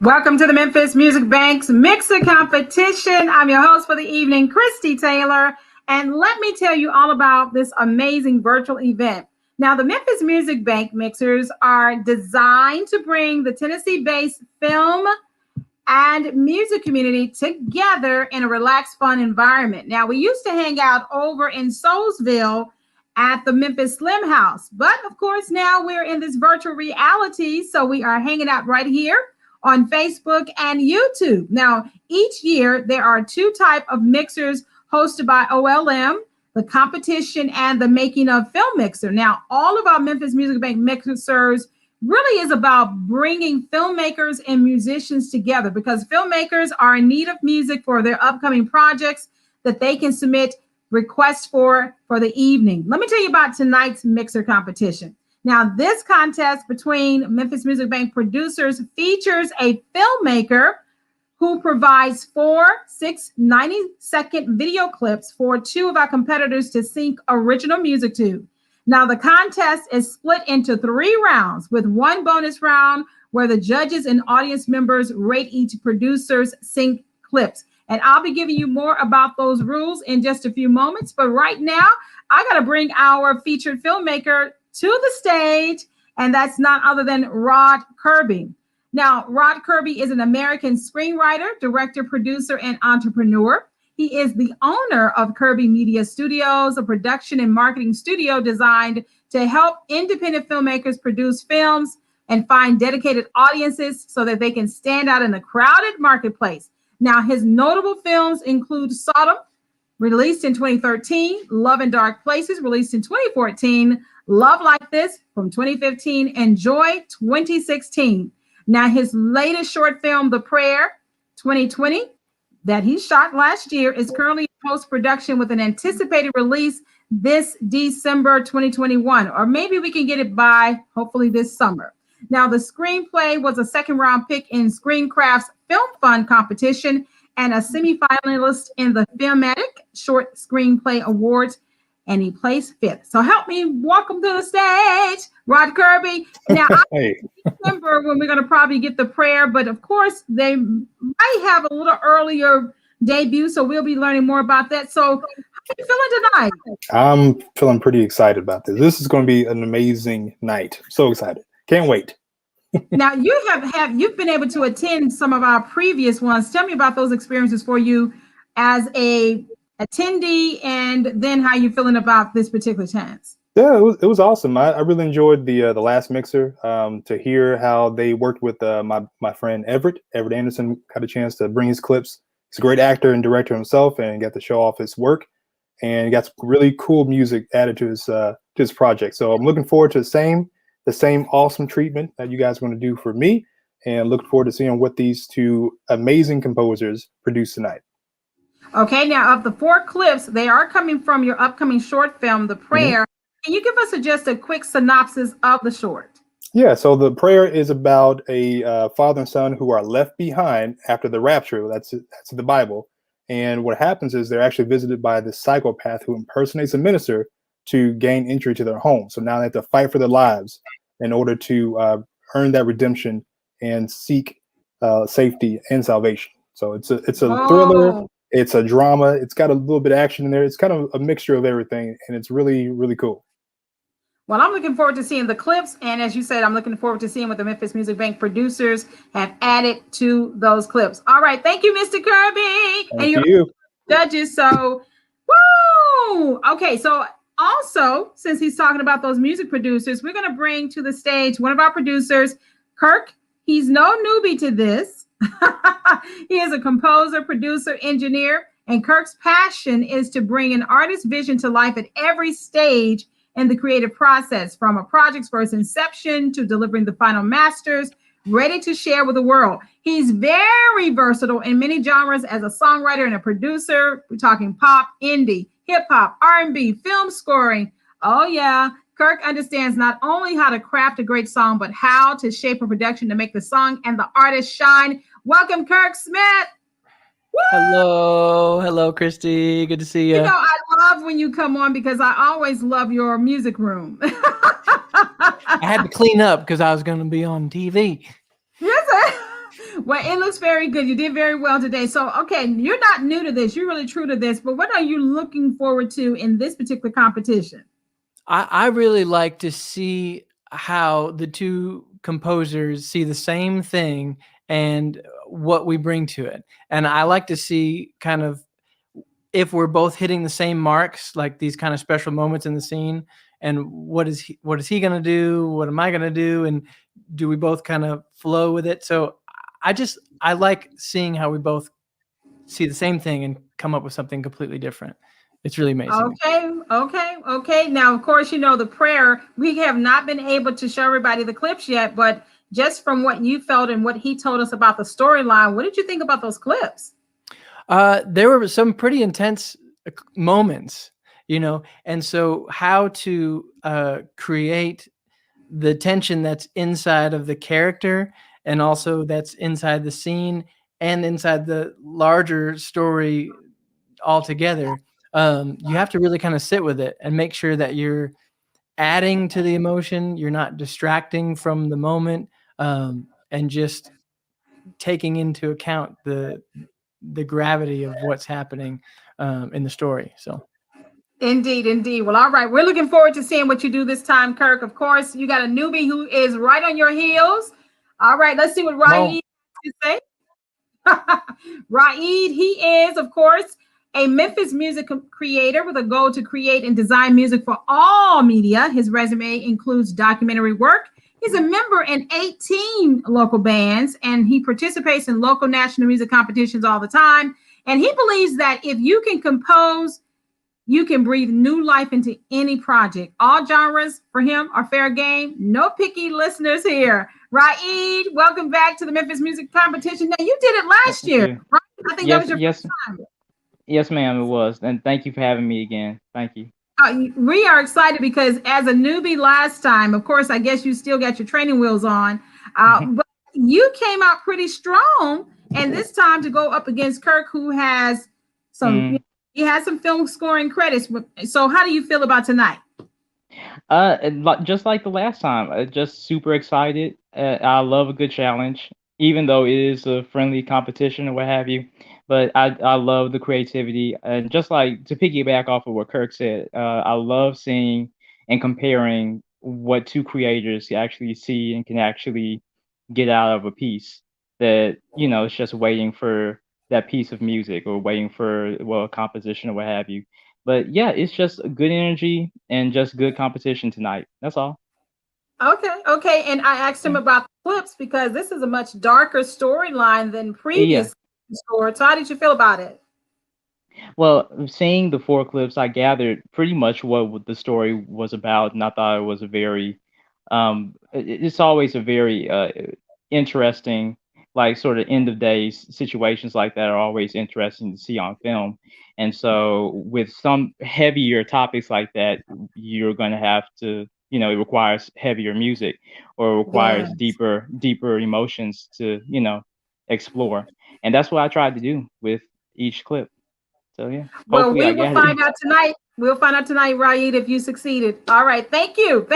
Welcome to the Memphis Music Bank's Mixer Competition. I'm your host for the evening, Christy Taylor, and let me tell you all about this amazing virtual event. Now, the Memphis Music Bank mixers are designed to bring the Tennessee-based film and music community together in a relaxed, fun environment. Now, we used to hang out over in Soulsville at the Memphis Slim House, but of course, now we're in this virtual reality, so we are hanging out right here on Facebook and YouTube. Now, each year there are two types of mixers hosted by OLM, the competition and the making of film mixer. Now, all of our Memphis Music Bank mixers really is about bringing filmmakers and musicians together because filmmakers are in need of music for their upcoming projects that they can submit requests for the evening. Let me tell you about tonight's mixer competition. Now, this contest between Memphis Music Bank producers features a filmmaker who provides 4 90-second video clips for two of our competitors to sync original music to. Now, the contest is split into 3 rounds with one bonus round where the judges and audience members rate each producer's sync clips. And I'll be giving you more about those rules in just a few moments. But right now, I got to bring our featured filmmaker to the stage, and that's none other than Rod Kirby. Now, Rod Kirby is an American screenwriter, director, producer, and entrepreneur. He is the owner of Kirby Media Studios, a production and marketing studio designed to help independent filmmakers produce films and find dedicated audiences so that they can stand out in a crowded marketplace. Now, his notable films include Sodom, released in 2013, Love in Dark Places, released in 2014, Love Like This from 2015, and Joy 2016. Now, his latest short film, The Prayer 2020, that he shot last year, is currently in post-production with an anticipated release this December 2021, or maybe we can get it by hopefully this summer. Now, the screenplay was a second-round pick in Screencraft's Film Fund competition and a semifinalist in the Filmatic Short Screenplay Awards, and he placed 5th. So help me welcome to the stage, Rod Kirby. Now, I remember when we're going to probably get The Prayer, but of course, they might have a little earlier debut, so we'll be learning more about that. So how are you feeling tonight? I'm feeling pretty excited about this. This is going to be an amazing night. So excited. Can't wait. Now, you've been able to attend some of our previous ones. Tell me about those experiences for you as a attendee, and then how you feeling about this particular chance. Yeah, it was awesome. I really enjoyed the last mixer. To hear how they worked with my friend Everett Anderson. Got a chance to bring his clips. He's a great actor and director himself, and got to show off his work. And he got some really cool music added to his project. So I'm looking forward to the same awesome treatment that you guys are going to do for me, and looking forward to seeing what these two amazing composers produce tonight. Okay, now of the 4 clips, they are coming from your upcoming short film, The Prayer. Can you give us just a quick synopsis of the short? Yeah, so The Prayer is about a father and son who are left behind after the rapture. That's the Bible. And what happens is they're actually visited by this psychopath who impersonates a minister to gain entry to their home. So now they have to fight for their lives in order to earn that redemption and seek safety and salvation. So it's a thriller. It's a drama. It's got a little bit of action in there. It's kind of a mixture of everything, and it's really, really cool. Well, I'm looking forward to seeing the clips, and as you said, I'm looking forward to seeing what the Memphis Music Bank producers have added to those clips. All right, thank you, Mr. Kirby. Thank you. Judges. So, woo! Okay, so also, since he's talking about those music producers, we're going to bring to the stage one of our producers, Kirk. He's no newbie to this. He is a composer, producer, engineer, and Kirk's passion is to bring an artist's vision to life at every stage in the creative process, from a project's first inception to delivering the final masters, ready to share with the world. He's very versatile in many genres as a songwriter and a producer. We're talking pop, indie, hip hop, R&B, film scoring. Oh yeah, Kirk understands not only how to craft a great song, but how to shape a production to make the song and the artist shine. Welcome, Kirk Smith. Woo! Hello, Christy. Good to see you. You know, I love when you come on because I always love your music room. I had to clean up because I was going to be on TV. Yes, sir. Well, it looks very good. You did very well today. So, okay, you're not new to this. You're really true to this. But what are you looking forward to in this particular competition? I really like to see how the two composers see the same thing and what we bring to it. And I like to see kind of if we're both hitting the same marks, like these kind of special moments in the scene, and what is he going to do? What am I going to do? And do we both kind of flow with it? So I like seeing how we both see the same thing and come up with something completely different. It's really amazing. Okay. Now, of course, the prayer, we have not been able to show everybody the clips yet, but just from what you felt and what he told us about the storyline, what did you think about those clips? There were some pretty intense moments, and so how to create the tension that's inside of the character and also that's inside the scene and inside the larger story altogether. You have to really kind of sit with it and make sure that you're adding to the emotion, you're not distracting from the moment, and just taking into account the gravity of what's happening in the story. So Indeed. Well, all right. We're looking forward to seeing what you do this time, Kirk. Of course, you got a newbie who is right on your heels. All right, let's see what Raed has to say. Raed, he is, of course, a Memphis music creator with a goal to create and design music for all media. His resume includes documentary work. He's a member in 18 local bands, and he participates in local national music competitions all the time. And he believes that if you can compose, you can breathe new life into any project. All genres for him are fair game. No picky listeners here. Raed, welcome back to the Memphis Music Competition. Now, you did it last year, right? I think that was your first time. Yes, ma'am, it was. And thank you for having me again. Thank you. We are excited because as a newbie last time, of course, I guess you still got your training wheels on, but you came out pretty strong. And this time to go up against Kirk, who has some... He has some film scoring credits. So how do you feel about tonight? Just like the last time, just super excited. I love a good challenge, even though it is a friendly competition or what have you. But I love the creativity. And just like to piggyback off of what Kirk said, I love seeing and comparing what two creators actually see and can actually get out of a piece that, it's just waiting for that piece of music or waiting for a composition or what have you. But yeah, it's just good energy and just good competition tonight. That's all. Okay. And I asked him about the clips because this is a much darker storyline than previous stories. So how did you feel about it? Well, seeing the 4 clips, I gathered pretty much what the story was about, and I thought it was a very it's always a very interesting, like, sort of end of days situations like that are always interesting to see on film. And so with some heavier topics like that, you're going to have to, it requires heavier music or requires deeper emotions to, explore. And that's what I tried to do with each clip. So yeah. Well, we will find out tonight. We'll find out tonight, Raed, if you succeeded. All right. Thank you.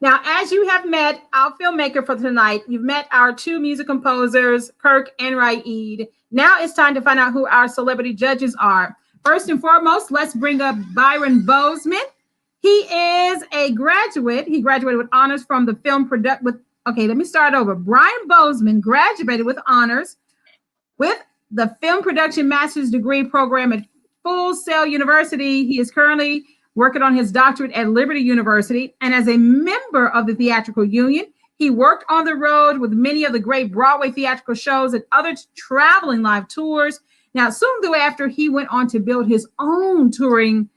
Now, as you have met our filmmaker for tonight, you've met our 2 music composers, Kirk and Raed. Now it's time to find out who our celebrity judges are. First and foremost, let's bring up Byron Bozeman. He is a graduate. He graduated with honors from the film let me start over. Brian Bozeman graduated with honors with the Film Production Master's Degree program at Full Sail University. He is currently working on his doctorate at Liberty University. And as a member of the Theatrical Union, he worked on the road with many of the great Broadway theatrical shows and other traveling live tours. Now, soon thereafter, he went on to build his own touring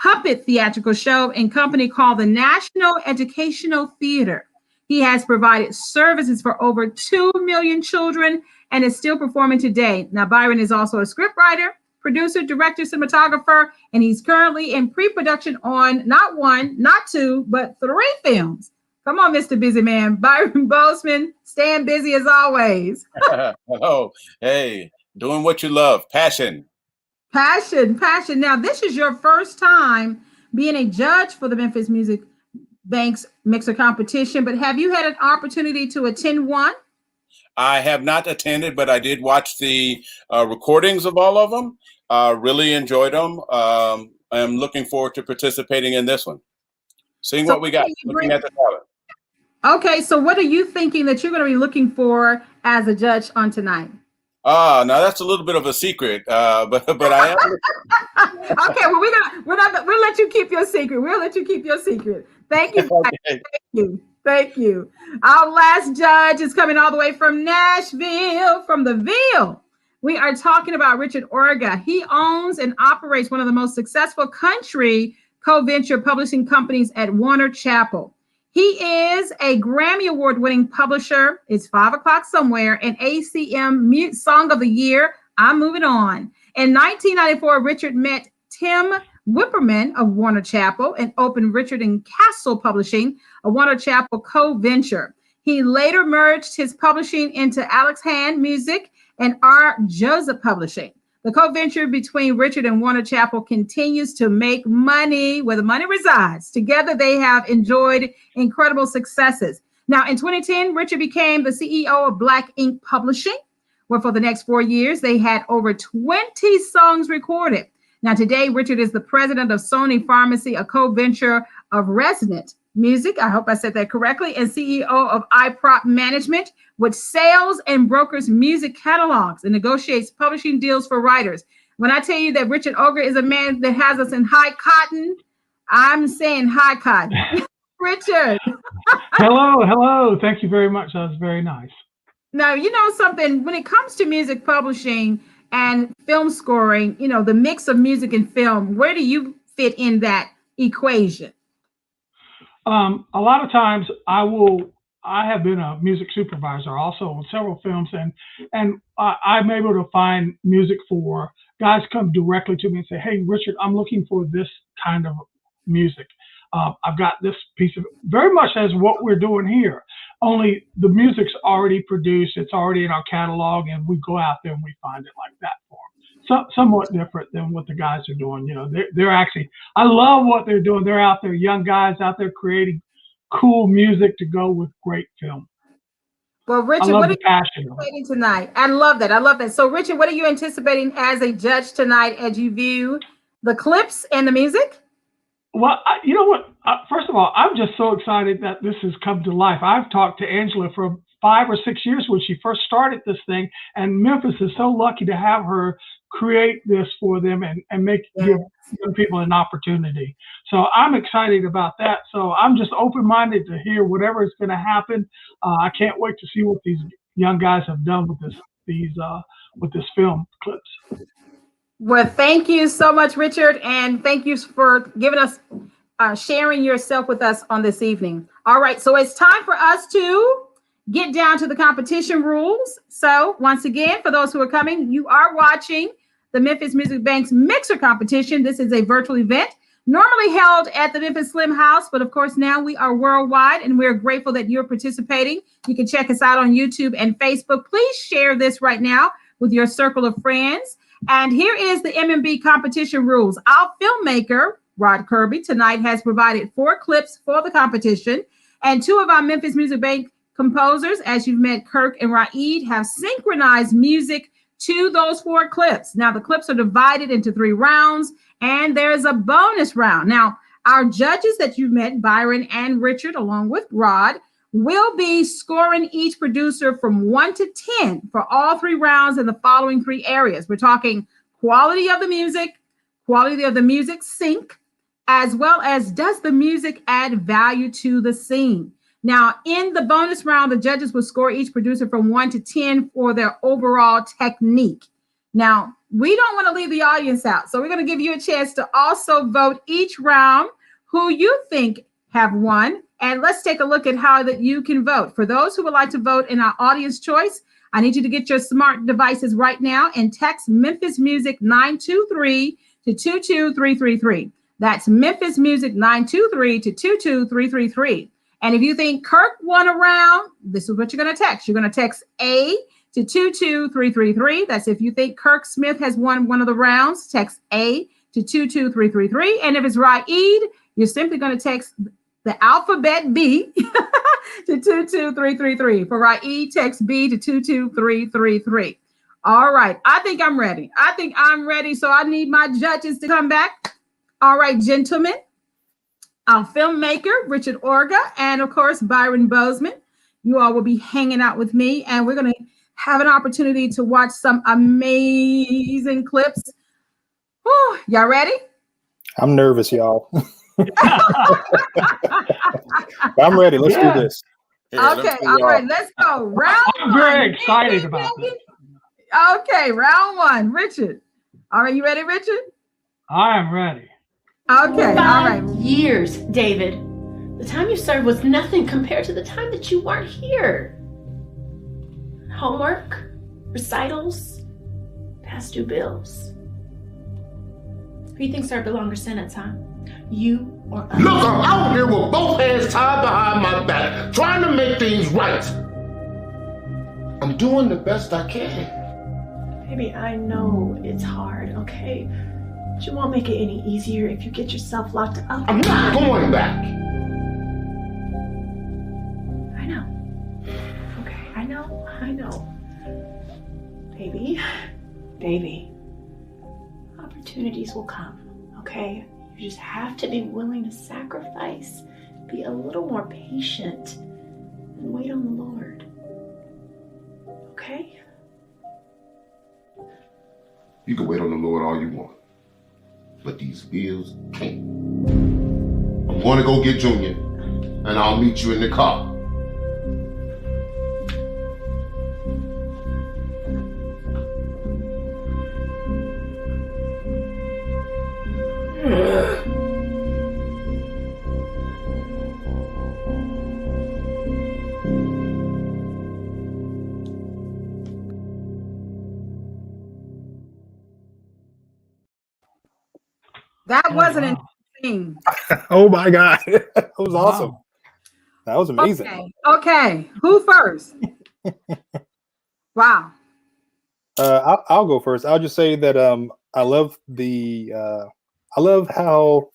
puppet theatrical show and company called the National Educational Theater. He has provided services for over 2 million children and is still performing today. Now, Byron is also a scriptwriter, producer, director, cinematographer, and he's currently in pre-production on not 1, not 2, but 3 films. Come on, Mr. Busy Man. Byron Bozeman, staying busy as always. Oh, hey, doing what you love. Passion. Now, this is your first time being a judge for the Memphis Music Bank's mixer competition, but have you had an opportunity to attend one? I have not attended, but I did watch the recordings of all of them. Really enjoyed them. I'm looking forward to participating in this one. Seeing So what we got. Looking at the ballot. Okay, so what are you thinking that you're going to be looking for as a judge on tonight? Now that's a little bit of a secret, but I am. Okay, well we'll let you keep your secret. We'll let you keep your secret. Thank you. Okay. Thank you. Thank you. Our last judge is coming all the way from Nashville, from the Ville. We are talking about Richard Orga. He owns and operates one of the most successful country co-venture publishing companies at Warner Chappell. He is a Grammy Award-winning publisher. It's 5 o'clock somewhere, an ACM Song of the Year. I'm moving on. In 1994, Richard met Tim Whipperman of Warner Chappell and opened Richard and Castle Publishing, a Warner Chappell co-venture. He later merged his publishing into Alex Hand Music and R. Joseph Publishing. The co-venture between Richard and Warner Chappell continues to make money where the money resides. Together, they have enjoyed incredible successes. Now, in 2010, Richard became the CEO of Black Ink Publishing, where for the next 4 years, they had over 20 songs recorded. Now, today, Richard is the president of Sony Pharmacy, a co-venture of Resonant Music, I hope I said that correctly, and CEO of iProp Management, which sales and brokers music catalogs and negotiates publishing deals for writers. When I tell you that Richard Orga is a man that has us in high cotton, I'm saying high cotton. Richard. Hello. Thank you very much. That was very nice. Now, you know something, when it comes to music publishing and film scoring, you know, the mix of music and film, where do you fit in that equation? A lot of times I have been a music supervisor also on several films, and I'm able to find music for guys come directly to me and say, hey, Richard, I'm looking for this kind of music. I've got this piece of, very much as what we're doing here, only the music's already produced, it's already in our catalog, and we go out there and we find it like that for them. Somewhat different than what the guys are doing. You know, they're actually, I love what they're doing. They're out there, young guys out there creating cool music to go with great film. Well, Richard, what are you passion anticipating tonight? I love that. I love that. So, Richard, what are you anticipating as a judge tonight as you view the clips and the music? Well, you know what? First of all, I'm just so excited that this has come to life. I've talked to Angela for 5 or 6 years when she first started this thing, and Memphis is so lucky to have her create this for them and give young people an opportunity. So I'm excited about that. So I'm just open-minded to hear whatever is going to happen. I can't wait to see what these young guys have done with this film clips. Well, thank you so much, Richard, and thank you for giving us sharing yourself with us on this evening. All right, so it's time for us to get down to the competition rules. So once again, for those who are coming, you are watching the Memphis Music Bank's Mixer Competition. This is a virtual event normally held at the Memphis Slim House, but of course now we are worldwide and we're grateful that you're participating. You can check us out on YouTube and Facebook. Please share this right now with your circle of friends. And here is the MMB competition rules. Our filmmaker, Rod Kirby, tonight has provided 4 clips for the competition, and 2 of our Memphis Music Bank composers, as you've met, Kirk and Raed, have synchronized music to those 4 clips. Now, the clips are divided into 3 rounds, and there's a bonus round. Now, our judges that you've met, Byron and Richard, along with Rod, will be scoring each producer from 1 to 10 for all 3 rounds in the following 3 areas. We're talking quality of the music sync, as well as does the music add value to the scene. Now, in the bonus round, the judges will score each producer from 1 to 10 for their overall technique. Now, we don't want to leave the audience out, so we're going to give you a chance to also vote each round who you think have won. And let's take a look at how that you can vote. For those who would like to vote in our audience choice, I need you to get your smart devices right now and text Memphis Music 923 to 22333. That's Memphis Music 923 to 22333. And if you think Kirk won a round, this is what you're going to text. You're going to text A to 22333. That's if you think Kirk Smith has won one of the rounds, text A to 22333. And if it's Raed, you're simply going to text the alphabet B to 22333. For Raid, text B to 22333. All right. I think I'm ready. So I need my judges to come back. All right, gentlemen. Filmmaker Richard Orga and, of course, Byron Bozeman. You all will be hanging out with me, and we're going to have an opportunity to watch some amazing clips. Whew, y'all ready? I'm nervous, y'all. I'm ready. Let's do this. Yeah, Okay, all right, let's go. Round I'm one. very excited about this. Okay, round one. Richard. All right, you ready, Richard? I am ready. Okay, all right. 5 years, David. The time you served was nothing compared to the time that you weren't here. Homework, recitals, past due bills. Who do you think served a longer sentence, huh? You or us? Look, I'm out here with both hands tied behind my back, trying to make things right. I'm doing the best I can. Baby, I know it's hard, okay? But you won't make it any easier if you get yourself locked up. I'm not going back. I know. Okay, I know. Baby. Opportunities will come, okay? You just have to be willing to sacrifice, be a little more patient, and wait on the Lord. Okay? You can wait on the Lord all you want, but these bills can't. I'm going to go get Junior, and I'll meet you in the car. That wasn't wow. insane. Oh my God. That was awesome. Wow. That was amazing. Okay. Who first? Wow. I'll go first. I'll just say that I love how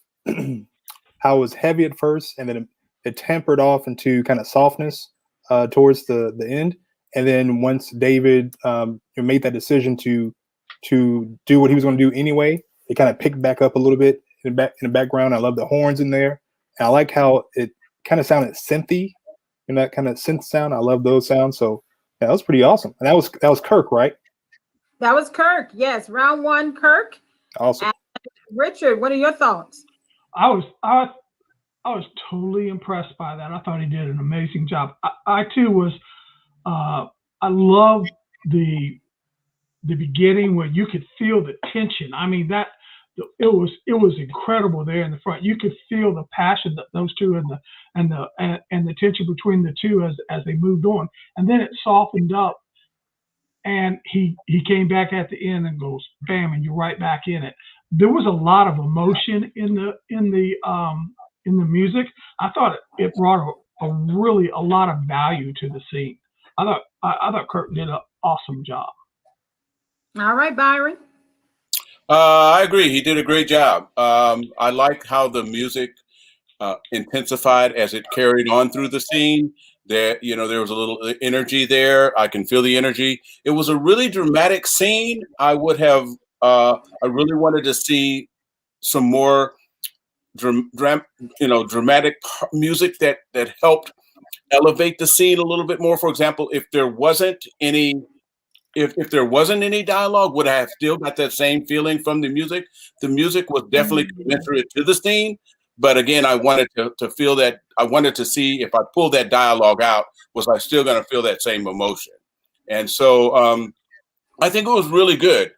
how it was heavy at first, and then it tempered off into kind of softness towards the end. And then once David made that decision to do what he was going to do anyway, it kind of picked back up a little bit in the background. I love the horns in there, and I like how it kind of sounded synthy, and that kind of synth sound. I love those sounds. So yeah, that was pretty awesome. And that was Kirk, right? That was Kirk. Yes, round one, Kirk. Awesome. And Richard, what are your thoughts? I was totally impressed by that. I thought he did an amazing job. I too was. I love the beginning where you could feel the tension. I mean, it was incredible there in the front. You could feel the passion that those two and the tension between the two as they moved on. And then it softened up, and he came back at the end and goes bam, and you're right back in it. There was a lot of emotion in the music. I thought it brought a lot of value to the scene. I thought Kirk did an awesome job. All right, Byron. I agree. He did a great job. I like how the music intensified as it carried on through the scene. There was a little energy there. I can feel the energy. It was a really dramatic scene. I really wanted to see some more dramatic music that helped elevate the scene a little bit more. For example, if there wasn't any dialogue, would I have still got that same feeling from the music? The music was definitely commensurate to the scene, but again, I wanted to feel that. I wanted to see if I pulled that dialogue out, was I still going to feel that same emotion? And so I think it was really good.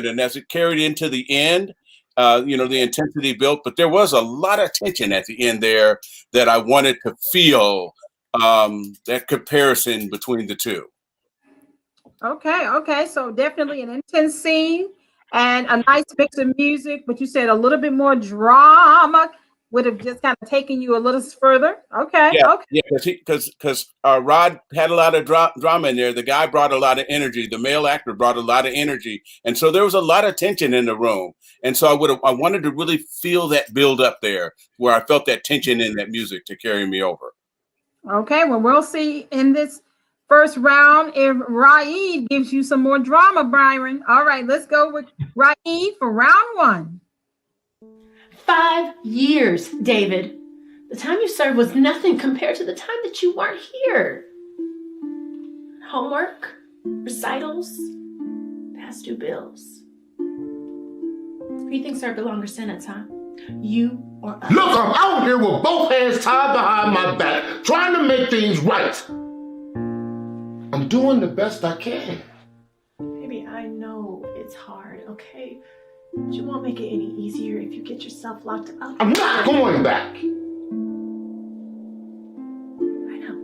And as it carried into the end, the intensity built, but there was a lot of tension at the end there that I wanted to feel, that comparison between the two. Okay. So definitely an intense scene and a nice mix of music, but you said a little bit more drama. would have just kind of taken you a little further. Okay. Yeah, Okay. yeah, because Rod had a lot of drama in there. The guy brought a lot of energy. The male actor brought a lot of energy, and so there was a lot of tension in the room. And so I wanted to really feel that build up there, where I felt that tension in that music to carry me over. Okay. Well, we'll see in this first round if Raed gives you some more drama, Byron. All right, let's go with Raed for round one. 5 years, David. The time you served was nothing compared to the time that you weren't here. Homework, recitals, past due bills. Who do you think served a longer sentence, huh? You or us? Look, I'm out here with both hands tied behind my back, trying to make things right. I'm doing the best I can. Baby, I know it's hard, okay? But you won't make it any easier if you get yourself locked up. I'm not going back. I know.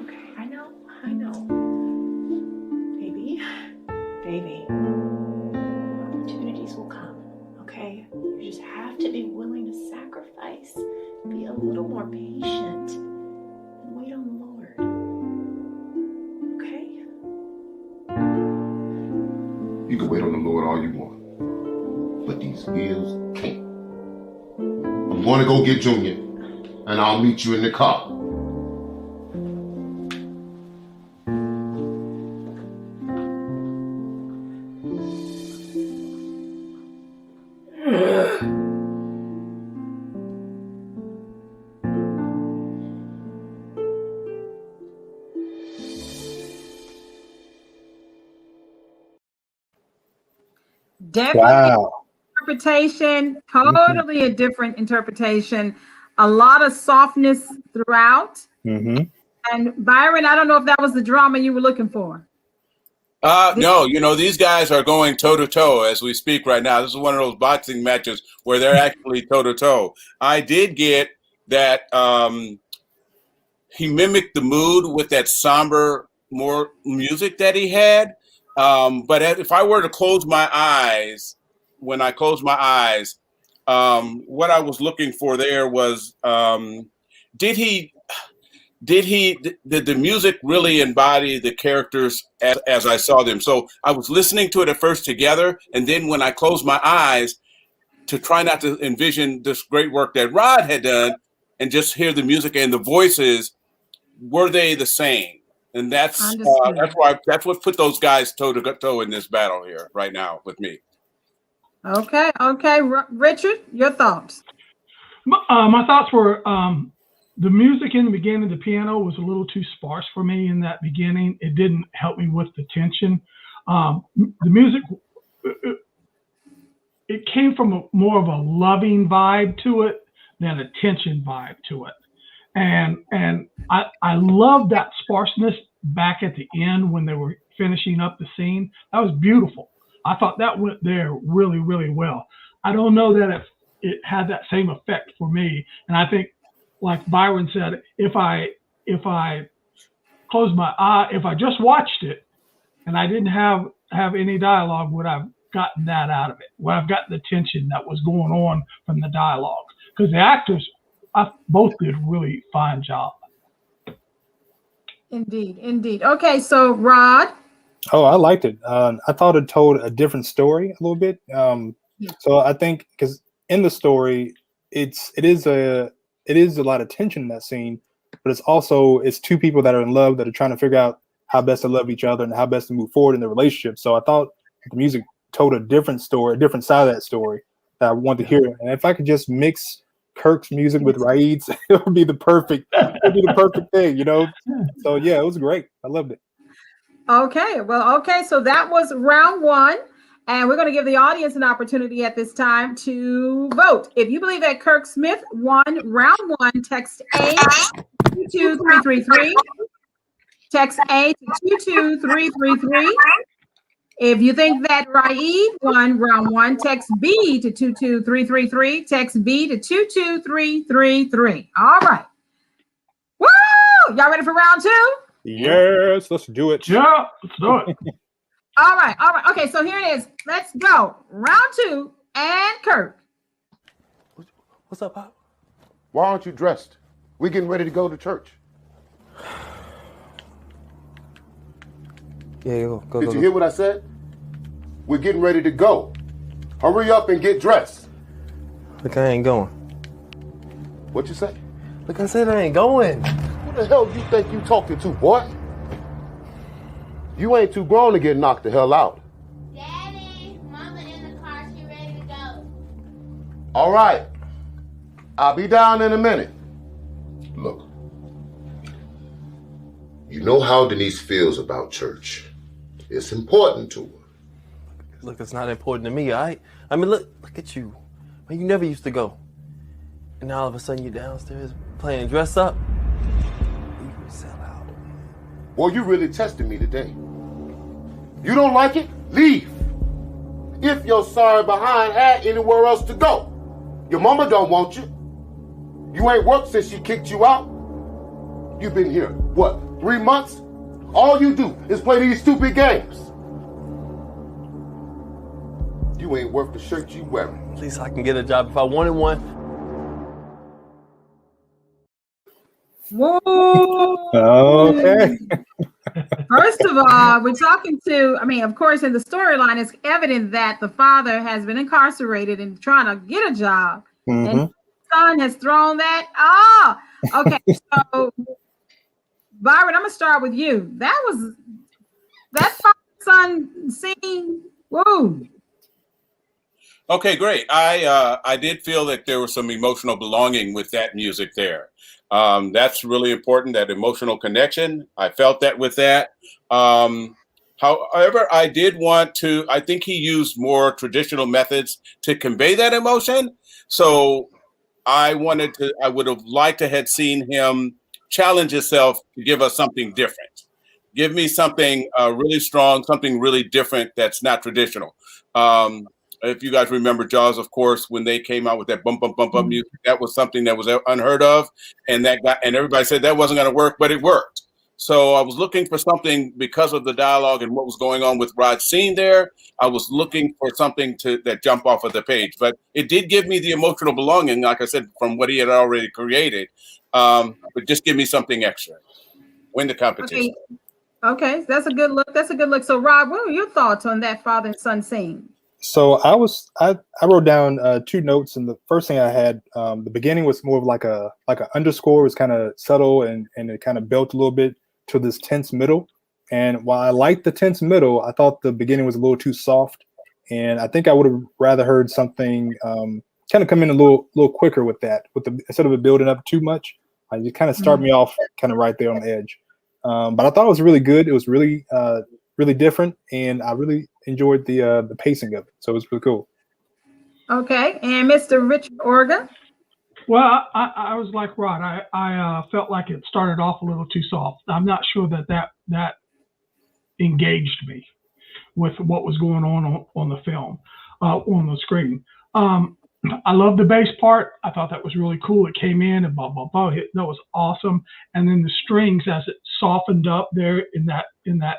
Okay, I know. Baby, opportunities will come, okay? You just have to be willing to sacrifice, be a little more patient, and wait on the Lord. Okay? You can wait on the Lord all you want, but these bills can't. I'm going to go get Junior, and I'll meet you in the car. Definitely Wow. interpretation, totally a different interpretation. A lot of softness throughout. Mm-hmm. And Byron, I don't know if that was the drama you were looking for. No, these guys are going toe to toe as we speak right now. This is one of those boxing matches where they're actually toe to toe. I did get that he mimicked the mood with that somber, more music that he had. But if I were to close my eyes, when I closed my eyes, what I was looking for there was, did the music really embody the characters as I saw them? So I was listening to it at first together, and then when I closed my eyes to try not to envision this great work that Rod had done and just hear the music and the voices, were they the same? And that's what put those guys toe to toe in this battle here right now with me. Okay. Richard, your thoughts? My thoughts were the music in the beginning, the piano was a little too sparse for me in that beginning. It didn't help me with the tension. The music, it came from more of a loving vibe to it than a tension vibe to it. And I love that sparseness back at the end when they were finishing up the scene. That was beautiful. I thought that went there really, really well. I don't know that it had that same effect for me. And I think, like Byron said, if I closed my eye, if I just watched it and I didn't have any dialogue, would I've gotten that out of it? Would I've gotten the tension that was going on from the dialogue? Because the actors, both did a really fine job. Indeed. Okay, so Rod. Oh, I liked it. I thought it told a different story a little bit. So I think because in the story, it is a lot of tension in that scene, but it's two people that are in love that are trying to figure out how best to love each other and how best to move forward in the relationship. So I thought the music told a different story, a different side of that story that I wanted to hear. And if I could just mix Kirk's music with Raed's, it would be the perfect thing, So yeah, it was great. I loved it. Okay, so that was round one. And we're going to give the audience an opportunity at this time to vote. If you believe that Kirk Smith won round one, text A to 22333. Text A to 22333. If you think that Raed won round one, text B to 22333. Text B to 22333. All right. Woo! Y'all ready for round two? Yes, let's do it. Yeah, let's do it. All right. Okay, so here it is. Let's go. Round two and Kirk. What's up, Pop? Why aren't you dressed? We're getting ready to go to church. Yeah, go. Did you hear what I said? We're getting ready to go. Hurry up and get dressed. Look, I ain't going. What you say? Look, I said I ain't going. Who the hell do you think you talking to, boy? You ain't too grown to get knocked the hell out. Daddy, Mama in the car. She ready to go. All right. I'll be down in a minute. Look. You know how Denise feels about church. It's important to her. Look, it's not important to me, all right? I mean, look at you. Man, you never used to go. And now all of a sudden you're downstairs playing dress up. You sell out. Boy, you really tested me today. You don't like it? Leave. If your sorry behind had anywhere else to go. Your mama don't want you. You ain't worked since she kicked you out. You've been here, what, 3 months? All you do is play these stupid games. You ain't worth the shirt you wearing. At least I can get a job if I wanted one. Whoa. Okay. First of all, we're talking to, I mean, of course, in the storyline, it's evident that the father has been incarcerated and trying to get a job. Mhm. And son has thrown that. Oh, okay. So, Byron, I'm going to start with you. That son scene. Whoa. Okay, great. I did feel that there was some emotional belonging with that music there. That's really important, that emotional connection. I felt that with that. However, I think he used more traditional methods to convey that emotion. So I would have liked to have seen him challenge himself to give us something different. Give me something really strong, something really different that's not traditional. If you guys remember Jaws, of course, when they came out with that bump, bump, bump, bump music, that was something that was unheard of. And everybody said that wasn't going to work, but it worked. So I was looking for something because of the dialogue and what was going on with Rod's scene there. I was looking for something that jump off of the page, but it did give me the emotional belonging, like I said, from what he had already created. But just give me something extra. Win the competition. Okay, that's a good look. So, Rod, what were your thoughts on that father and son scene? So I wrote down 2 notes, and the first thing I had, the beginning was more of like a underscore. It was kind of subtle and it kind of built a little bit to this tense middle. And while I liked the tense middle, I thought the beginning was a little too soft, and I think I would have rather heard something kind of come in a little quicker with that, instead of it building up too much. You kind of start me off kind of right there on the edge. But I thought it was really good. It was really really different, and I really enjoyed the pacing of it. So it was really cool. Okay, and Mr. Richard Orga? Well, I was like Rod. I felt like it started off a little too soft. I'm not sure that engaged me with what was going on the film, on the screen. I love the bass part. I thought that was really cool. It came in and blah, blah, blah. That was awesome. And then the strings, as it softened up there in that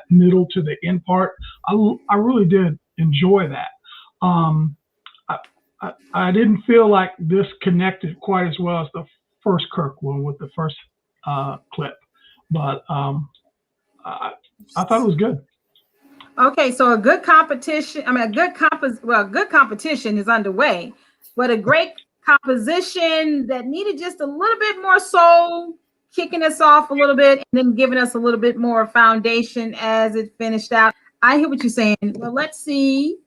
middle to the end part, I really did enjoy that. I didn't feel like this connected quite as well as the first Kirk one with the first clip, but I thought it was good. Okay, so a good competition is underway, but a great composition that needed just a little bit more soul, kicking us off a little bit and then giving us a little bit more foundation as it finished out. I hear what you're saying. Well, let's see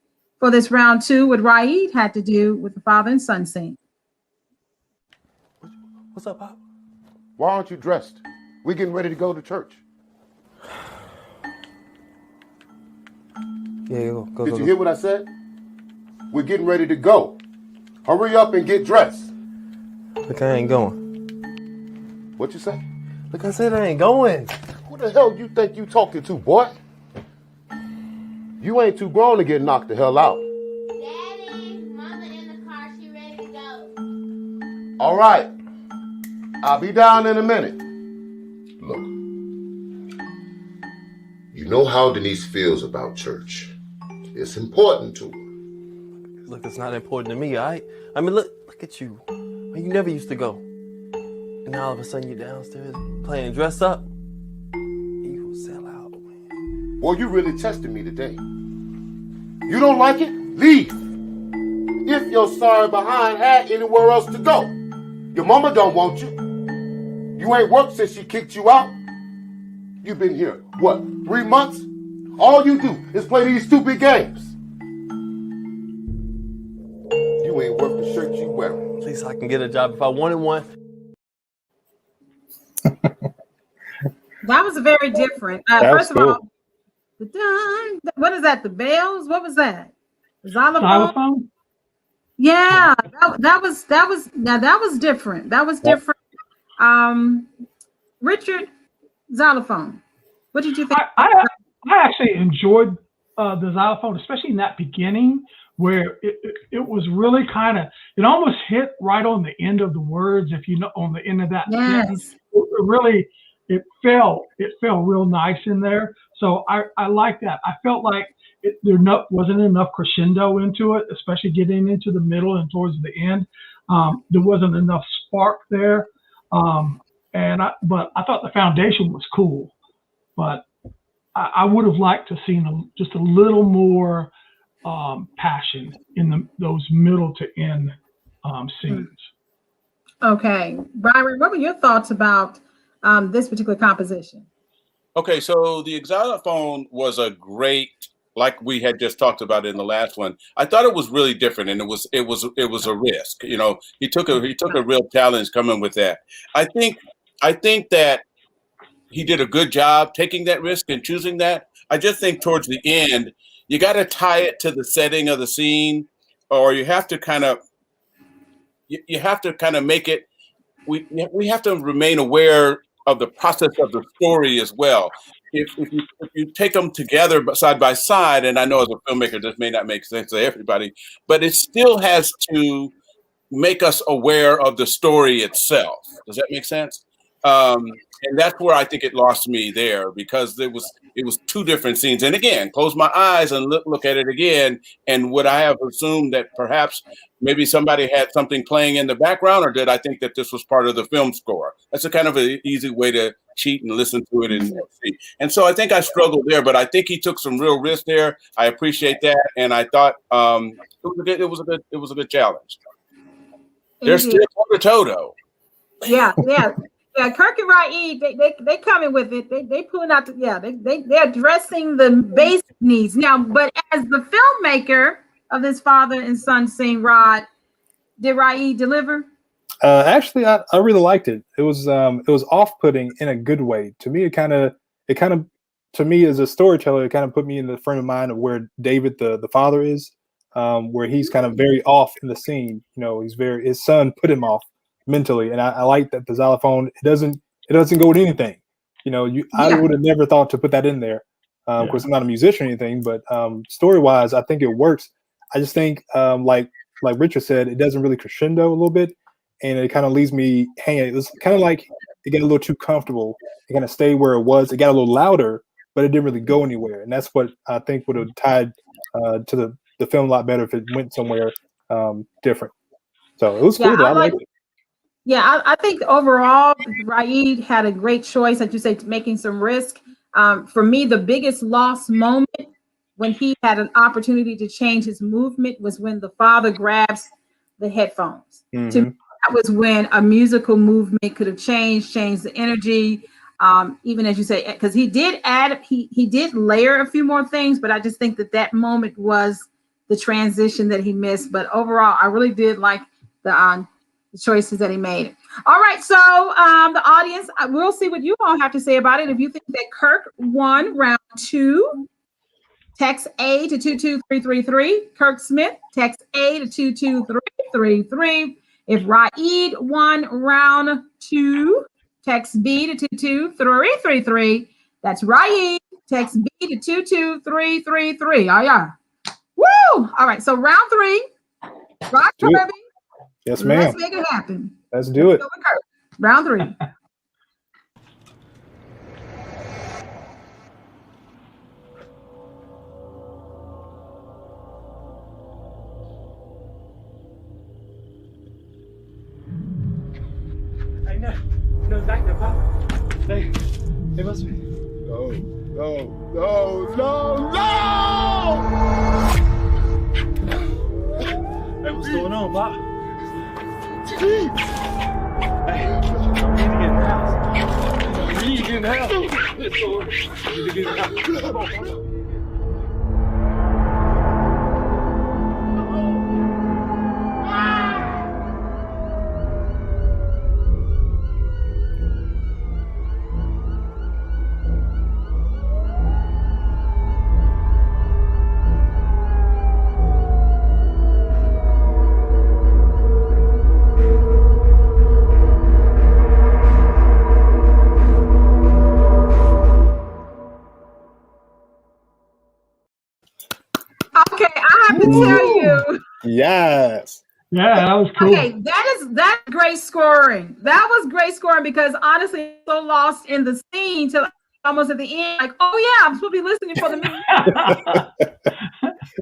for this round 2 what Raid had to do with the father and son scene. What's up, Pop? Why aren't you dressed? We're getting ready to go to church. Yeah, go. Did you hear what I said? We're getting ready to go. Hurry up and get dressed. Look, I ain't going. What you say? Look, I said I ain't going. Who the hell you think you talking to, boy? You ain't too grown to get knocked the hell out. Daddy, Mama in the car. She ready to go. All right. I'll be down in a minute. Look. You know how Denise feels about church. It's important to her. Look, it's not important to me, all right? I mean, look at you. Man, you never used to go. And now all of a sudden you're downstairs playing dress up. You gonna sell out, man. Boy, you really tested me today. You don't like it? Leave. If your sorry behind had anywhere else to go. Your mama don't want you. You ain't worked since she kicked you out. You've been here, what, 3 months? All you do is play these stupid games. You ain't worth the shirt you wear. At least I can get a job if I wanted one. That was very different. That was First of all, cool. what is that? The bells? What was that? Xylophone? Xylophone? Yeah, that was different. That was different. Richard, xylophone. What did you think? I actually enjoyed the xylophone, especially in that beginning where it was really kind of, it almost hit right on the end of the words. If you know, on the end of that sentence, it felt real nice in there. So I like that. I felt like there wasn't enough crescendo into it, especially getting into the middle and towards the end. There wasn't enough spark there. But I thought the foundation was cool, but I would have liked to seen just a little more passion in those middle to end scenes. Okay, Byron, what were your thoughts about this particular composition? Okay, so the xylophone was a great, like we had just talked about in the last one. I thought it was really different, and it was a risk. You know, he took a real challenge coming with that. I think that he did a good job taking that risk and choosing that. I just think towards the end, you got to tie it to the setting of the scene, or you have to kind of make it. We have to remain aware of the process of the story as well. If you take them together side by side, and I know as a filmmaker this may not make sense to everybody, but it still has to make us aware of the story itself. Does that make sense? And that's where I think it lost me there, because it was two different scenes. And again, close my eyes and look at it again, and would I have assumed that perhaps maybe somebody had something playing in the background, or did I think that this was part of the film score? That's a kind of an easy way to cheat and listen to it and see. And so I think I struggled there, but I think he took some real risks there. I appreciate that, and I thought it was a good challenge. They're still toe-to-toe, though. Yeah. Kirk and Raed, they coming with it. They pulling out. They're addressing the basic needs now. But as the filmmaker of this father and son scene, Rod, did Raed deliver? Actually, I really liked it. It was off-putting in a good way. To me, it kind of to me as a storyteller, it kind of put me in the frame of mind of where David the father is, where he's kind of very off in the scene. You know, his son put him off mentally, and I like that the xylophone it doesn't go with anything. You know, I would have never thought to put that in there. Of course, I'm not a musician or anything, but story-wise, I think it works. I just think, like Richard said, it doesn't really crescendo a little bit, and it kind of leaves me hanging. It's kind of like it got a little too comfortable. It kind of stayed where it was. It got a little louder, but it didn't really go anywhere, and that's what I think would have tied to the film a lot better if it went somewhere different. So it was cool. I liked it. Yeah, I think overall, Raed had a great choice, like you say, making some risk. For me, the biggest lost moment when he had an opportunity to change his movement was when the father grabs the headphones. Mm-hmm. To me, that was when a musical movement could have changed the energy. Even as you say, because he did add, he did layer a few more things, but I just think that moment was the transition that he missed. But overall, I really did like the choices that he made. All right, so the audience, we'll see what you all have to say about it. If you think that Kirk won round 2, text A to 22333. Kirk Smith, text A to 22333. If Raed won round 2, text B to 22333. That's Raed. Text B to 22333. Yeah. Woo! All right, so round 3, Rod Kirby. Yes, ma'am. Let's make it happen. Let's do it. Round 3. back there, Pop. They must be. No, no, no, no, no! Hey, what's going on, Pop? Steve! Hey, we need to get in the house. We need to get in the house. We need to get in the house. Come on, come on. Okay, I have to tell you. Yes. Yeah, that was cool. Okay, that's great scoring. That was great scoring because honestly, I'm so lost in the scene till almost at the end. Like, oh yeah, I'm supposed to be listening for the music.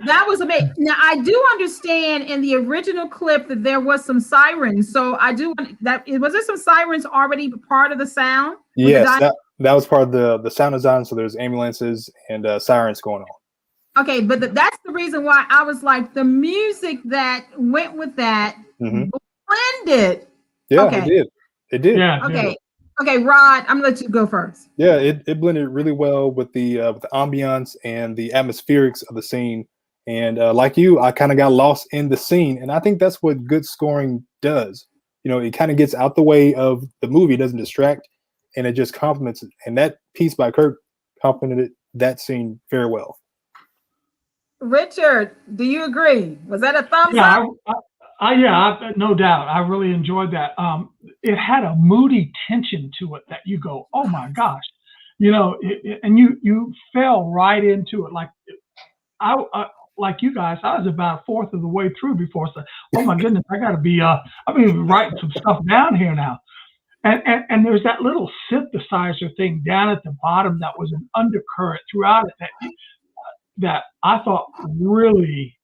That was amazing. Now I do understand in the original clip that there was some sirens. So I do that. Was there some sirens already part of the sound? Yes, that was part of the sound design. So there's ambulances and sirens going on. Okay, but that's the reason why I was like, the music that went with that blended. Yeah, Okay. it did. It did. Yeah. Okay. Okay, Rod, I'm gonna let you go first. Yeah, it blended really well with the ambiance and the atmospherics of the scene. And like you, I kind of got lost in the scene, and I think that's what good scoring does. You know, it kind of gets out the way of the movie, it doesn't distract, and it just complements it. And that piece by Kirk complemented that scene very well. Richard, do you agree? Was that a thumbs Yeah, up? no doubt. I really enjoyed that. It had a moody tension to it that you go, oh my gosh, you know, and you fell right into it. Like like you guys, I was about a fourth of the way through before I said, oh my goodness, I got to be, I've been writing some stuff down here now. And there's that little synthesizer thing down at the bottom that was an undercurrent throughout it that I thought really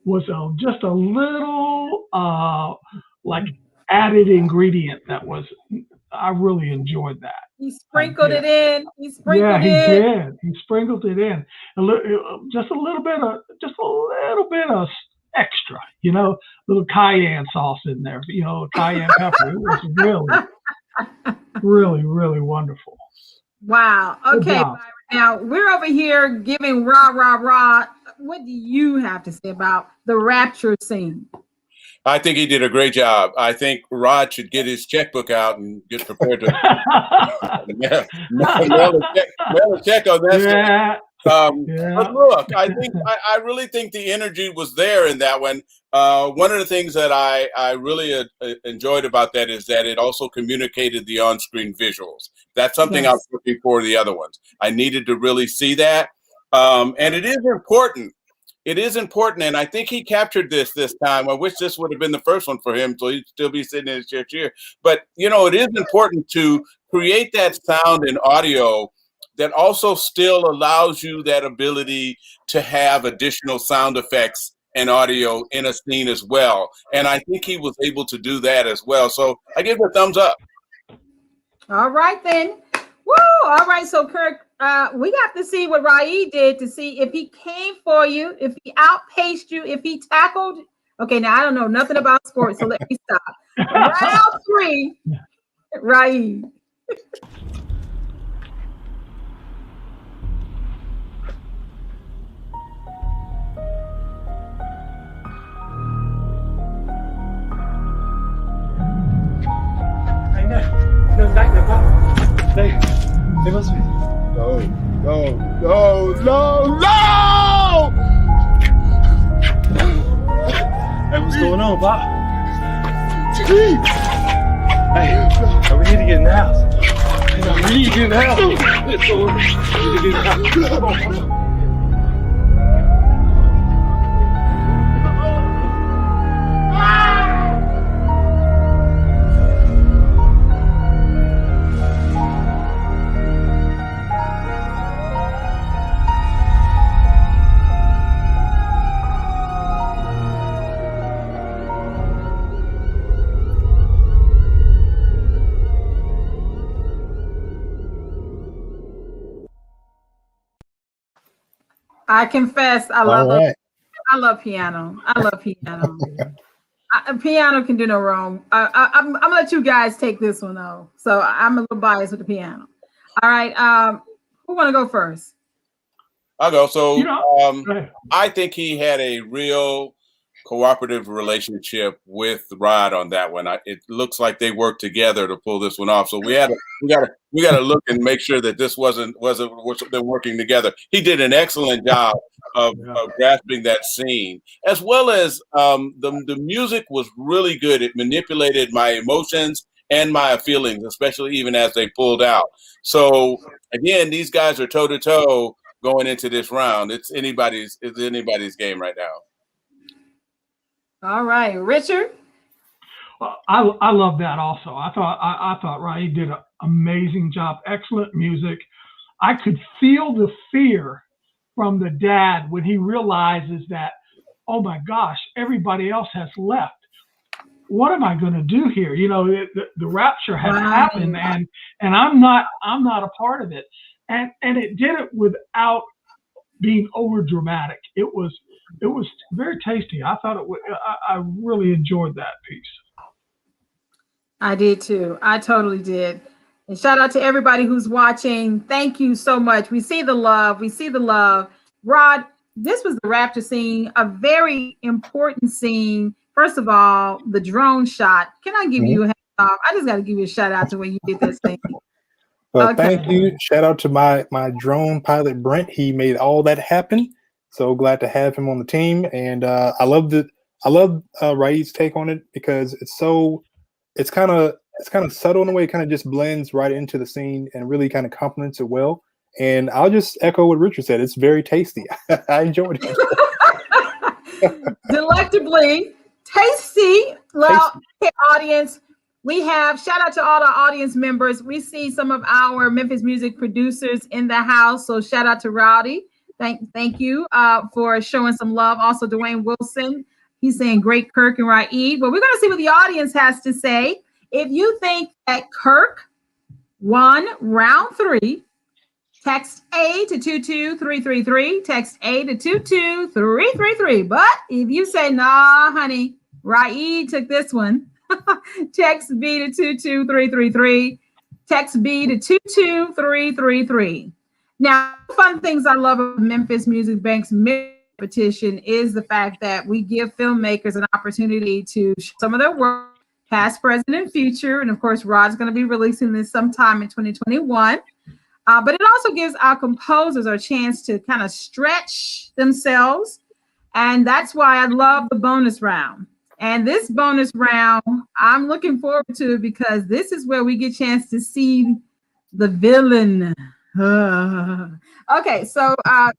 was just a little like added ingredient I really enjoyed that. He sprinkled it in. He sprinkled Yeah, he it. did. He sprinkled it in. Just a little bit of extra, you know, little cayenne sauce in there, you know, cayenne pepper. It was really, really wonderful. Wow. Good Okay, job. Byron. Now we're over here giving rah, rah, rah. What do you have to say about the rapture scene? I think he did a great job. I think Rod should get his checkbook out and get prepared to mail a check on that. Yeah. But look, I really think the energy was there in that one. One of the things that I really enjoyed about that is that it also communicated the on-screen visuals. That's something I was looking for the other ones. I needed to really see that. And it is important. It is important, and I think he captured this time. I wish this would have been the first one for him, so he'd still be sitting in his chair. But, you know, it is important to create that sound and audio that also still allows you that ability to have additional sound effects and audio in a scene as well. And I think he was able to do that as well. So I give it a thumbs up. All right, then. Woo! All right, so Kirk, we got to see what Raid did to see if he came for you, if he outpaced you, if he tackled. Okay, now I don't know nothing about sports, so let me stop. Round 3, Raid. Hey, no, back there, Pop. They must be. No, no, no, no, no! Hey, what's going on, Pop? Steve! Hey, we need to get in the house. We need to get in the house. We need to get in the house. Come on, come on. I confess, I All right. love piano. I love piano. Piano can do no wrong. I'm gonna let you guys take this one though. So I'm a little biased with the piano. All right. Who want to go first? I'll go. So Go ahead. I think he had a real cooperative relationship with Rod on that one. It looks like they worked together to pull this one off. So we got to look and make sure that this wasn't them working together. He did an excellent job of grasping that scene, as well as the music was really good. It manipulated my emotions and my feelings, especially even as they pulled out. So again, these guys are toe to toe going into this round. It's anybody's game right now. All right, Richard. Well, I love that also. I thought Rai did an amazing job. Excellent music. I could feel the fear from the dad when he realizes that, oh my gosh, everybody else has left. What am I going to do here? You know, the rapture has happened, and I'm not a part of it. And it did it without being over dramatic. It was very tasty. I thought I really enjoyed that piece. I did too. I totally did. And shout out to everybody who's watching. Thank you so much. We see the love. We see the love. Rod, this was the rapture scene, a very important scene. First of all, the drone shot. Can I give you a hand off? I just got to give you a shout out to when you did this thing. Well, thank you. Shout out to my drone pilot, Brent. He made all that happen. So glad to have him on the team. And I love Raid's take on it because it's kind of subtle in a way. It kind of just blends right into the scene and really kind of complements it well. And I'll just echo what Richard said. It's very tasty. I enjoyed it. Delectably tasty. Well, okay, audience, we have shout out to all the audience members. We see some of our Memphis music producers in the house. So shout out to Rowdy. Thank you for showing some love. Also, Dwayne Wilson. He's saying great Kirk and Raid. But we're going to see what the audience has to say. If you think that Kirk won round 3, text A to 22333. Text A to 22333. But if you say, nah, honey, Raid took this one, text B to 22333. Text B to 22333. Now, fun things I love about Memphis Music Bank's petition is the fact that we give filmmakers an opportunity to show some of their work, past, present, and future. And of course, Rod's going to be releasing this sometime in 2021. But it also gives our composers a chance to kind of stretch themselves. And that's why I love the bonus round. And this bonus round, I'm looking forward to it because this is where we get a chance to see the villain. Okay, so Kirk,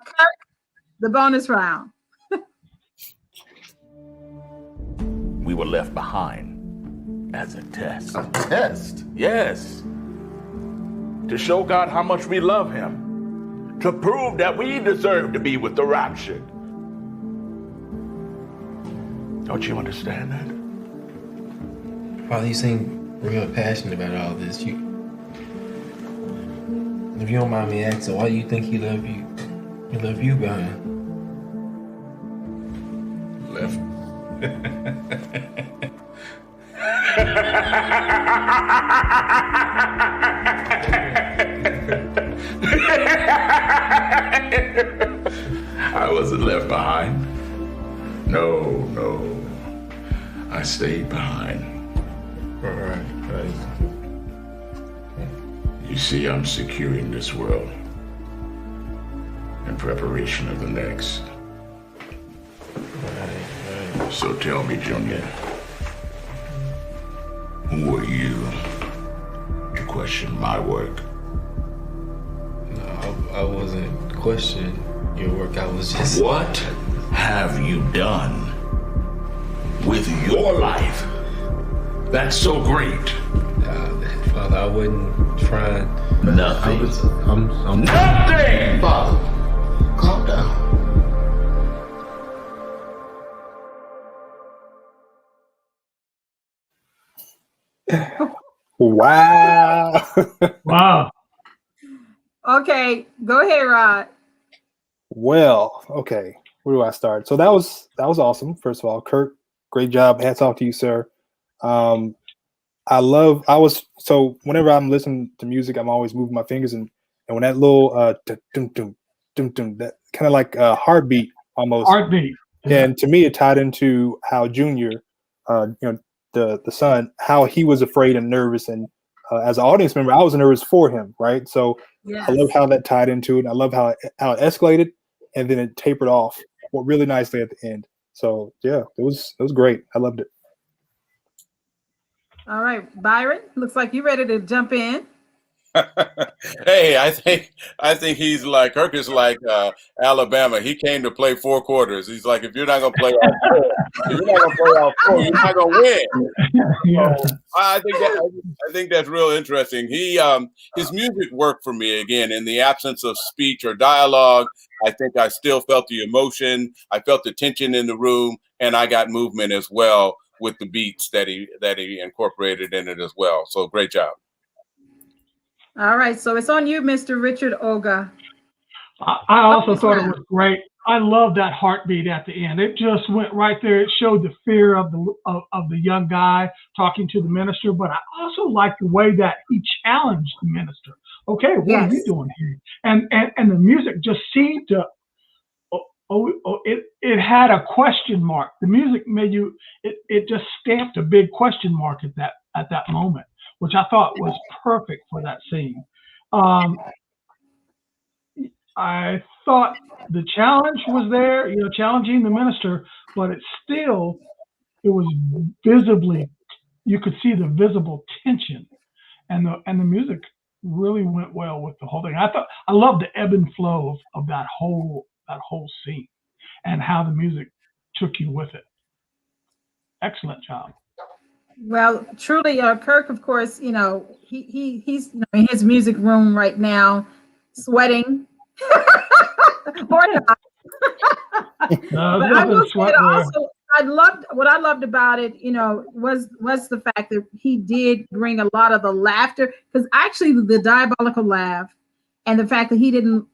the bonus round. We were left behind as a test. A test? Yes. To show God how much we love him. To prove that we deserve to be with the raptured. Don't you understand that? Father, you seem real passionate about all this. If you don't mind me asking, why do you think he love you? He love you behind? Left. I wasn't left behind. No. I stayed behind. Right. You see, I'm securing this world in preparation of the next. Right. So tell me, Junior, who are you to question my work? No, I wasn't questioning your work. I was just... What have you done with your life that's so great? Father, I wasn't trying. Nothing. I'm Nothing! Father, calm down. Wow. Wow. Okay, go ahead, Rod. Well, okay, where do I start? So that was awesome. First of all, Kirk, great job. Hats off to you, sir. So whenever I'm listening to music, I'm always moving my fingers, and when that little that kind of like a heartbeat almost. Heartbeat. And to me, it tied into how Junior, the son, how he was afraid and nervous, and as an audience member, I was nervous for him, right? So Yes. I love how that tied into it. I love how it escalated, and then it tapered off really nicely at the end. So yeah, it was great. I loved it. All right, Byron, looks like you're ready to jump in. Hey, I think he's like Kirk is like Alabama. He came to play 4 quarters. He's like, if you're not gonna play all 4, you're not gonna win. Yeah. So I think that's real interesting. He his music worked for me again in the absence of speech or dialogue. I think I still felt the emotion. I felt the tension in the room, and I got movement as well with the beats that he incorporated in it as well. So great job. All right, so it's on you, Mr. Richard Olga. I also thought it was great. I love that heartbeat at the end. It just went right there. It showed the fear of the young guy talking to the minister, but I also liked the way that he challenged the minister. Okay, what are you doing here? And the music just seemed to. It had a question mark. The music made you. It just stamped a big question mark at that moment, which I thought was perfect for that scene. I thought the challenge was there, challenging the minister, but it was visibly, you could see the visible tension, and the music really went well with the whole thing. I loved the ebb and flow of that whole scene, and how the music took you with it. Excellent job. Well, truly, Kirk, of course, he's in his music room right now, sweating. Or not. But I will say it also, what I loved about it, was the fact that he did bring a lot of the laughter, because actually the diabolical laugh and the fact that he didn't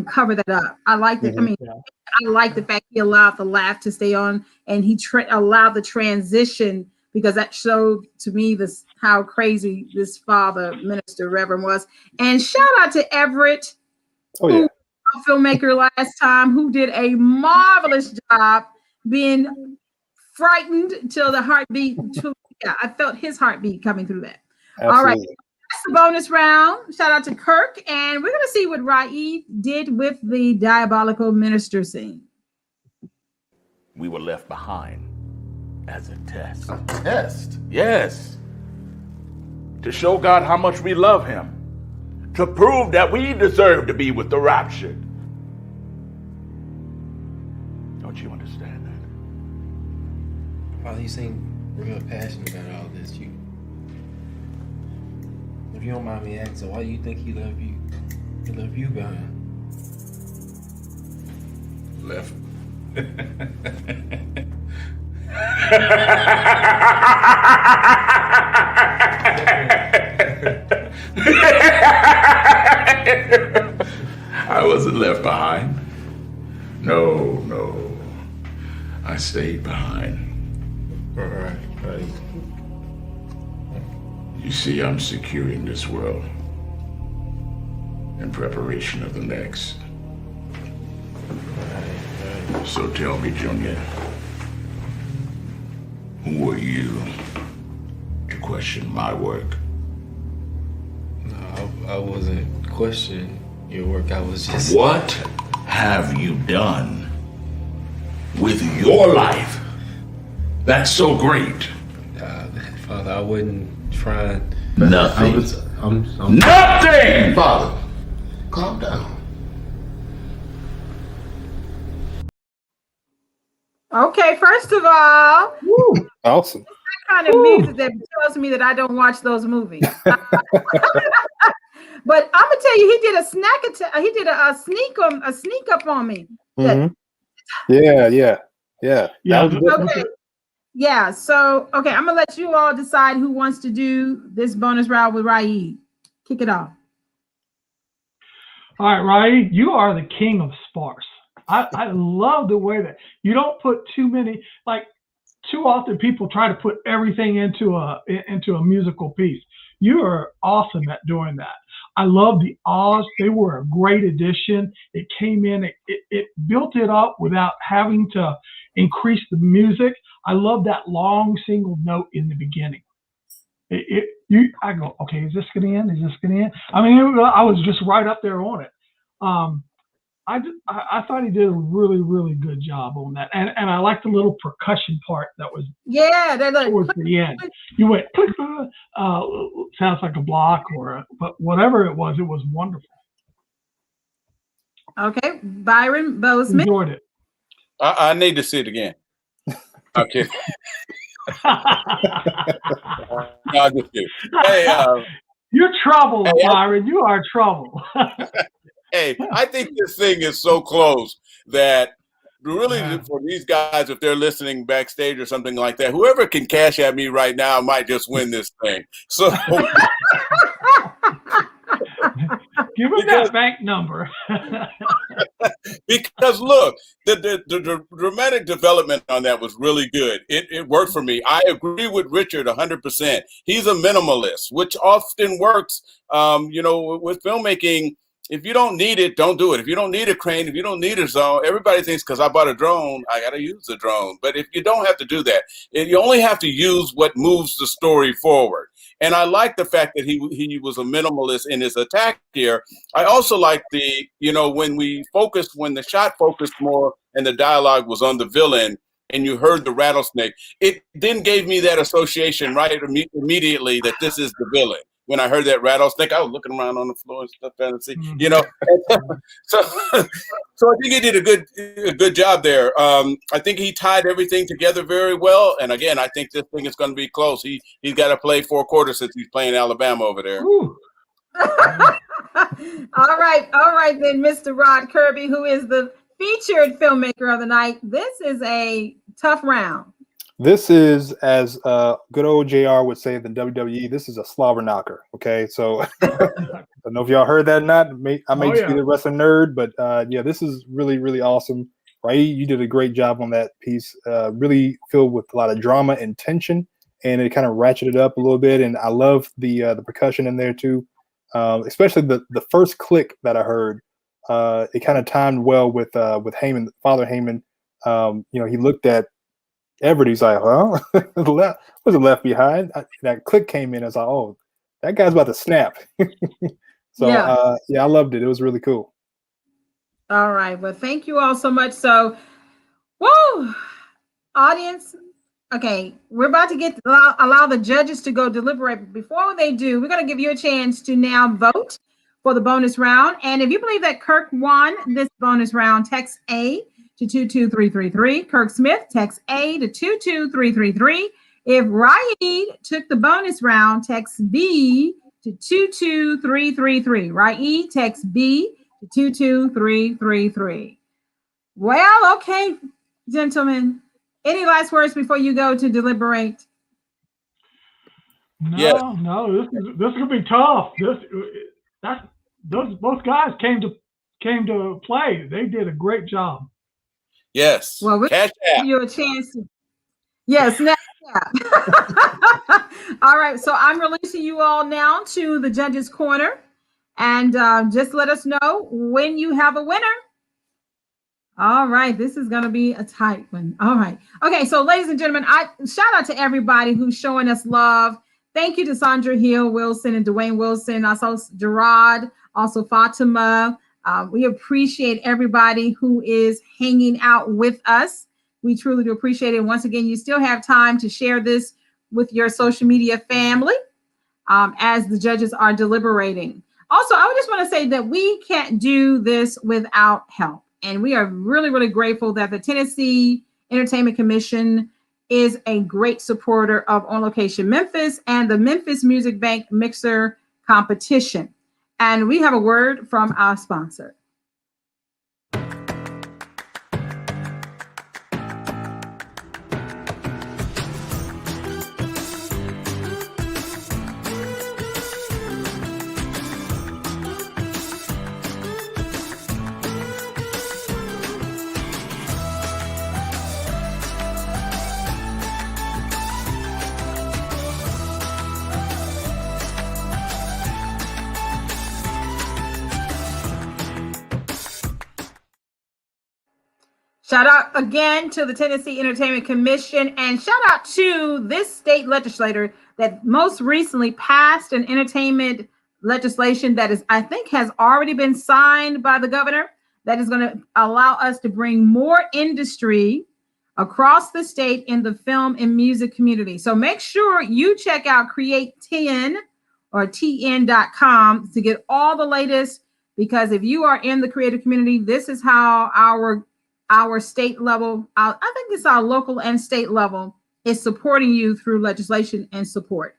cover that up. I liked it. I like the fact he allowed the laugh to stay on, and he allowed the transition, because that showed to me how crazy this father, minister, reverend was. And shout out to Everett, who a filmmaker last time, who did a marvelous job being frightened till the heartbeat. I felt his heartbeat coming through that. Absolutely. All right, that's the bonus round. Shout out to Kirk, and we're going to see what Raed did with the diabolical minister scene. We were left behind as a test. A test? Yes. To show God how much we love him. To prove that we deserve to be with the raptured. Don't you understand that? Father, you seem real passionate about all this. If you don't mind me asking, why do you think he left you behind? Left. I wasn't left behind. No. I stayed behind. Right. You see, I'm securing this world in preparation of the next. Right. So tell me, Junior, who are you to question my work? No, I wasn't questioning your work. I was just... What have you done with your life that's so great? Father, I wasn't trying... Nothing. Nothing! Father, calm down. Okay, first of all, awesome. That kind of music that tells me that I don't watch those movies. But I'm gonna tell you, he did a sneak up on me. Mm-hmm. Yeah. Okay. Yeah. So I'm gonna let you all decide who wants to do this bonus round with Raed. Kick it off. All right, Rai, you are the king of sparse. I love the way that you don't put too many, like too often people try to put everything into a musical piece. You are awesome at doing that. I love the Oz. They were a great addition. It came in, it built it up without having to increase the music. I love that long single note in the beginning. I go, okay, is this going to end? Is this going to end? I mean, I was just right up there on it. I thought he did a really, really good job on that. And I like the little percussion part that was towards the end. You went, click, sounds like a block but whatever it was wonderful. Okay, Byron Bozeman. Enjoyed it. I need to see it again. Okay. No, I'm just kidding. Hey, you're trouble, Byron. You are trouble. Hey, I think this thing is so close that really for these guys, if they're listening backstage or something like that, whoever can cash at me right now might just win this thing. So give him that bank number. Because look, the dramatic development on that was really good. It worked for me. I agree with Richard 100%. He's a minimalist, which often works. With filmmaking. If you don't need it, don't do it. If you don't need a crane, if you don't need a zone, everybody thinks because I bought a drone, I got to use the drone. But if you don't have to do that, you only have to use what moves the story forward. And I like the fact that he was a minimalist in his attack here. I also like when the shot focused more and the dialogue was on the villain and you heard the rattlesnake, it then gave me that association right immediately that this is the villain. When I heard that rattlesnake, I was looking around on the floor and stuff trying to see, So I think he did a good job there. I think he tied everything together very well. And again, I think this thing is going to be close. He's got to play 4 quarters since he's playing Alabama over there. All right then, Mr. Rod Kirby, who is the featured filmmaker of the night. This is a tough round. This is, as good old JR would say, the WWE, this is a slobber knocker, okay? So I don't know if y'all heard that or not. I may just be the wrestling nerd, but this is really, really awesome. Right? You did a great job on that piece, really filled with a lot of drama and tension, and it kind of ratcheted up a little bit, and I love the percussion in there too, especially the first click that I heard. It kind of timed well with Heyman, Father Heyman. He looked at Everett, he's like, well, wasn't left behind. That click came in. I was like, oh, that guy's about to snap. So, I loved it. It was really cool. All right. Well, thank you all so much. So, whoa, audience. Okay, we're about to allow the judges to go deliberate. Before they do, we're going to give you a chance to now vote for the bonus round. And if you believe that Kirk won this bonus round, text A to 22333. Kirk Smith, text A to 22333. If Raid took the bonus round, text B to 22333. Raid, text B to 22333. Well, okay, gentlemen. Any last words before you go to deliberate? No, this is gonna be tough. Both guys came to play. They did a great job. Yes. Well, we'll give you a chance. Yes. All right. So I'm releasing you all now to the judges' corner, and just let us know when you have a winner. All right. This is going to be a tight one. All right. Okay. So, ladies and gentlemen, shout out to everybody who's showing us love. Thank you to Sandra Hill Wilson and Dwayne Wilson, also Gerard, also Fatima. We appreciate everybody who is hanging out with us. We truly do appreciate it. Once again, you still have time to share this with your social media family as the judges are deliberating. Also, I would just want to say that we can't do this without help. And we are really, really grateful that the Tennessee Entertainment Commission is a great supporter of On Location Memphis and the Memphis Music Bank Mixer Competition. And we have a word from our sponsor. Shout out again to the Tennessee Entertainment Commission, and shout out to this state legislator that most recently passed an entertainment legislation that is, I think, has already been signed by the governor, that is going to allow us to bring more industry across the state in the film and music community. So make sure you check out Create 10 or tn.com to get all the latest, because if you are in the creative community, this is how our state level, I think it's our local and state level, is supporting you through legislation and support.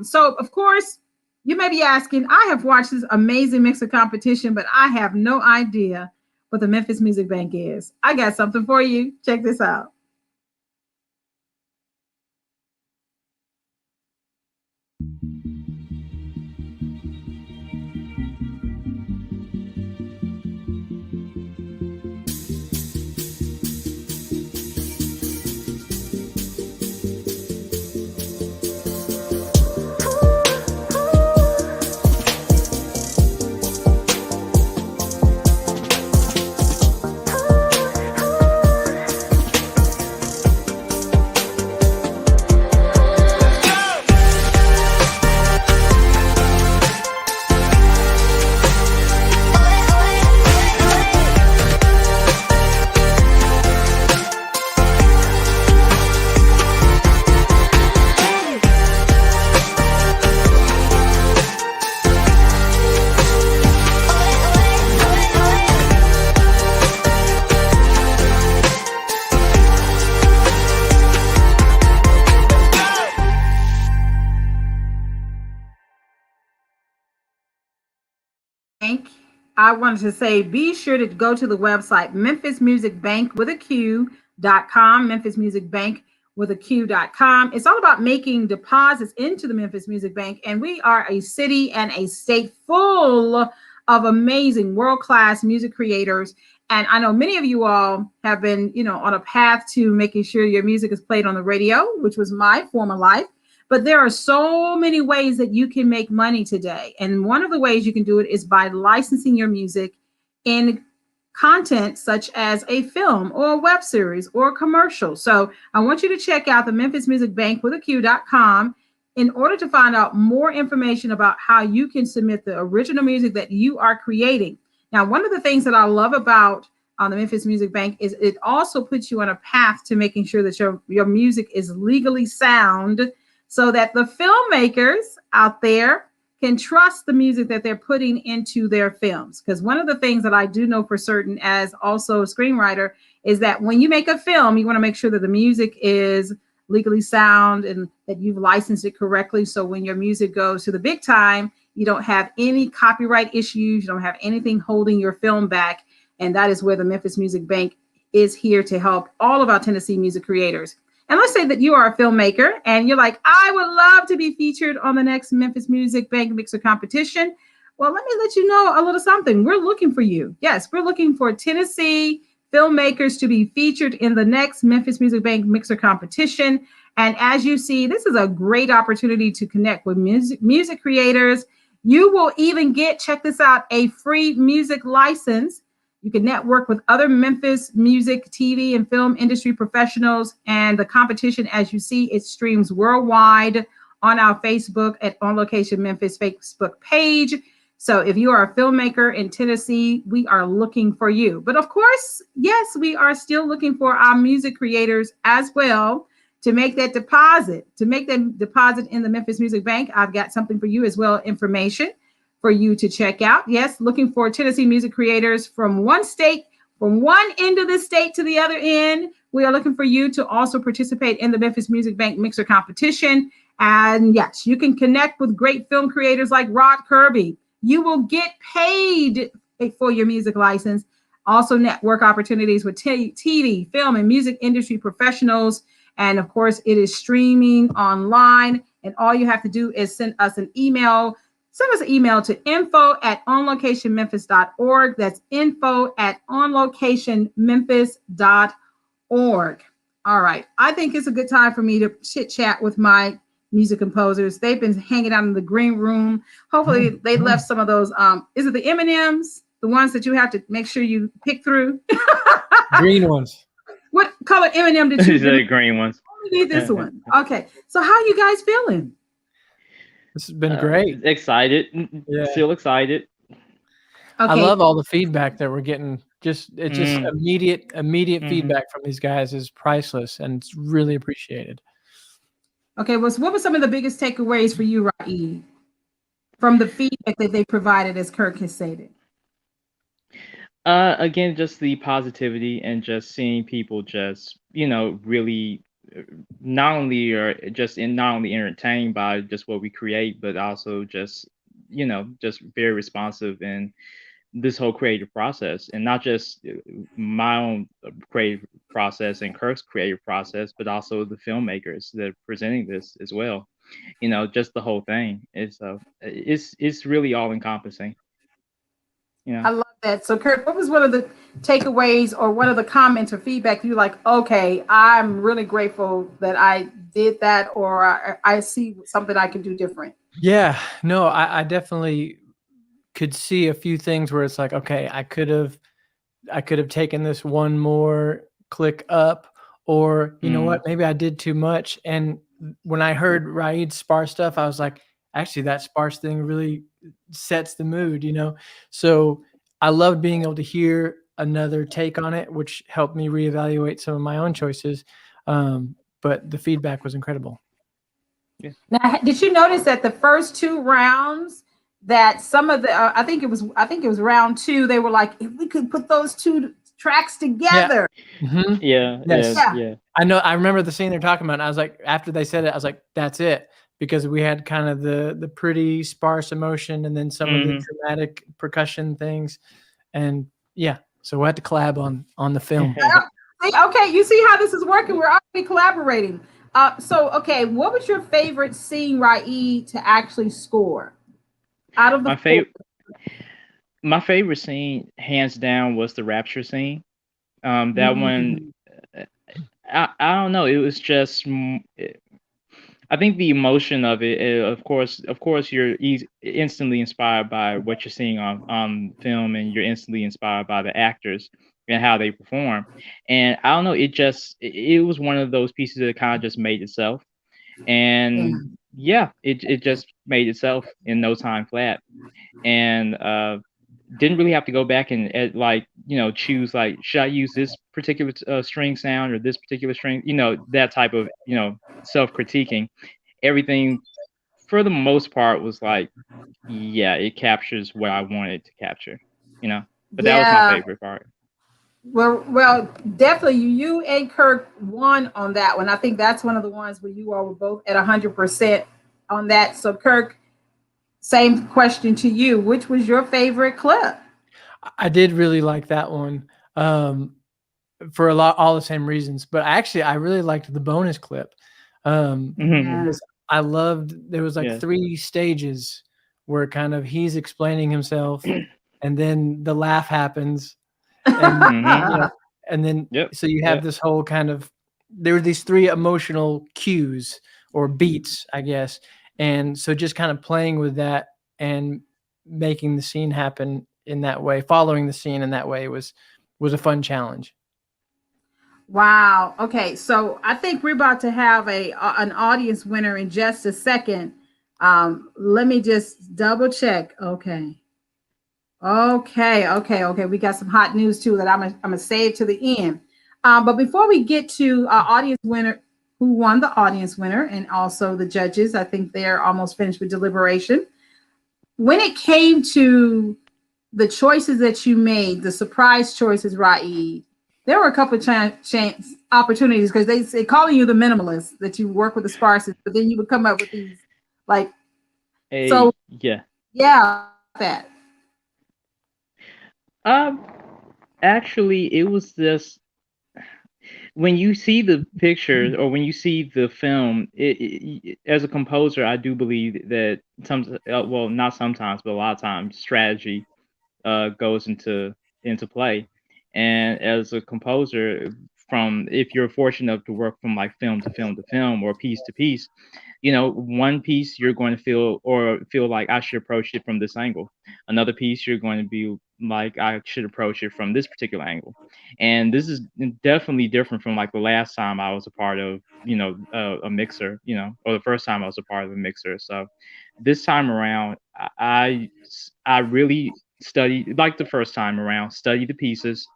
So of course, you may be asking, I have watched this amazing mixer competition, but I have no idea what the Memphis Music Bank is. I got something for you. Check this out. I wanted to say, be sure to go to the website Memphis Music Bank with a Q.com, Memphis Music Bank with a Q.com. It's all about making deposits into the Memphis Music Bank, and we are a city and a state full of amazing world-class music creators. And I know many of you all have been, on a path to making sure your music is played on the radio, which was my former life. But there are so many ways that you can make money today. And one of the ways you can do it is by licensing your music in content such as a film or a web series or a commercial. So I want you to check out the Memphis Music Bank with a Q.com in order to find out more information about how you can submit the original music that you are creating. Now, one of the things that I love about the Memphis Music Bank is it also puts you on a path to making sure that your music is legally sound, so that the filmmakers out there can trust the music that they're putting into their films. Because one of the things that I do know for certain as also a screenwriter is that when you make a film, you want to make sure that the music is legally sound and that you've licensed it correctly. So when your music goes to the big time, you don't have any copyright issues, you don't have anything holding your film back. And that is where the Memphis Music Bank is here to help all of our Tennessee music creators. And let's say that you are a filmmaker and you're like, I would love to be featured on the next Memphis Music Bank Mixer competition. Well, let me let you know a little something. We're looking for you. Yes, we're looking for Tennessee filmmakers to be featured in the next Memphis Music Bank Mixer competition. And as you see, this is a great opportunity to connect with music creators. You will even get, check this out, a free music license. You can network with other Memphis music, TV, and film industry professionals. And the competition, as you see, it streams worldwide on our Facebook at On Location Memphis Facebook page. So if you are a filmmaker in Tennessee, we are looking for you. But of course, yes, we are still looking for our music creators as well to make that deposit. To make that deposit in the Memphis Music Bank, I've got something for you as well, information for you to check out. Yes, looking for Tennessee music creators from one state, from one end of the state to the other end. We are looking for you to also participate in the Memphis Music Bank Mixer competition. And yes, you can connect with great film creators like Rod Kirby. You will get paid for your music license. Also network opportunities with TV, film, and music industry professionals. And of course, it is streaming online. And all you have to do is send us an email. Send us an email to info@onlocationmemphis.org. That's info@onlocationmemphis.org. All right. I think it's a good time for me to chit chat with my music composers. They've been hanging out in the green room. Hopefully they left some of those. Is it the M&Ms the ones that you have to make sure you pick through. Green ones. What color M&M did you The green ones. only need this one? Okay. So how you guys feeling? This has been great. Excited. Yeah. Still excited. I Okay. love all the feedback that we're getting. It's just immediate feedback from these guys is priceless, and it's really appreciated. Okay. Well, so what were some of the biggest takeaways for you, Raed, from the feedback that they provided, as Kirk has stated? Again, just the positivity and just seeing people just, really not only entertained by just what we create, but also just, just very responsive in this whole creative process, and not just my own creative process and Kirk's creative process, but also the filmmakers that are presenting this as well. Just the whole thing. It's really all encompassing. I love that. So, Kirk, what was one of the takeaways or one of the comments or feedback you like, okay, I'm really grateful that I did that, or I see something I can do different? Yeah, no, I definitely could see a few things where it's like, okay, I could have taken this one more click up, or you know what, maybe I did too much. And when I heard Raed's sparse stuff, I was like, actually, that sparse thing really sets the mood, So I loved being able to hear another take on it, which helped me reevaluate some of my own choices. But the feedback was incredible. Yeah. Now, did you notice that the first two rounds, that some of the I think it was round 2, they were like, if we could put those two tracks together. Yeah. I know. I remember the scene they're talking about. And I was like, after they said it, I was like, that's it. Because we had kind of the pretty sparse emotion and then some of the dramatic percussion things. And yeah, so we had to collab on the film. Okay, you see how this is working? We're already collaborating. So, okay, what was your favorite scene, Raed, to actually score? Out of the my favorite scene, hands down, was the rapture scene. That one, I don't know. It was just, I think the emotion of it. Of course, you're instantly inspired by what you're seeing on film, and you're instantly inspired by the actors and how they perform. And I don't know. It was one of those pieces that kind of just made itself. And it just made itself in no time flat. And didn't really have to go back and choose, like, should I use this particular string sound or this particular string, that type of self-critiquing. Everything for the most part was like, yeah, it captures what I wanted to capture, but that was my favorite part. Well, definitely you and Kirk won on that one. I think that's one of the ones where you all were both at 100% on that. So, Kirk, same question to you. Which was your favorite clip? I did really like that one for all the same reasons. But actually, I really liked the bonus clip. Because I loved, there was like 3 stages where kind of he's explaining himself, and then the laugh happens. And, and then so you have this whole kind of, there were these 3 emotional cues or beats, I guess. And so just kind of playing with that and making the scene happen in that way, following the scene in that way was a fun challenge. Wow. Okay. So I think we're about to have an audience winner in just a second. Let me just double check. Okay. We got some hot news too that I'm gonna save to the end. But before we get to our audience winner, who won the audience winner, and also the judges, I think they're almost finished with deliberation. When it came to the choices that you made, the surprise choices, Raed, there were a couple of chance opportunities, because they calling you the minimalist, that you work with the sparses, but then you would come up with these that. Actually, it was this. When you see the pictures or when you see the film, as a composer, I do believe that not sometimes, but a lot of times, strategy goes into play. And as a composer, if you're fortunate enough to work from like film to film to film or piece to piece, one piece you're going to feel like I should approach it from this angle. Another piece you're going to be like I should approach it from this particular angle. And this is definitely different from like the last time I was a part of, a mixer, or the first time I was a part of a mixer. So this time around, I really studied, like the first time around, study the pieces,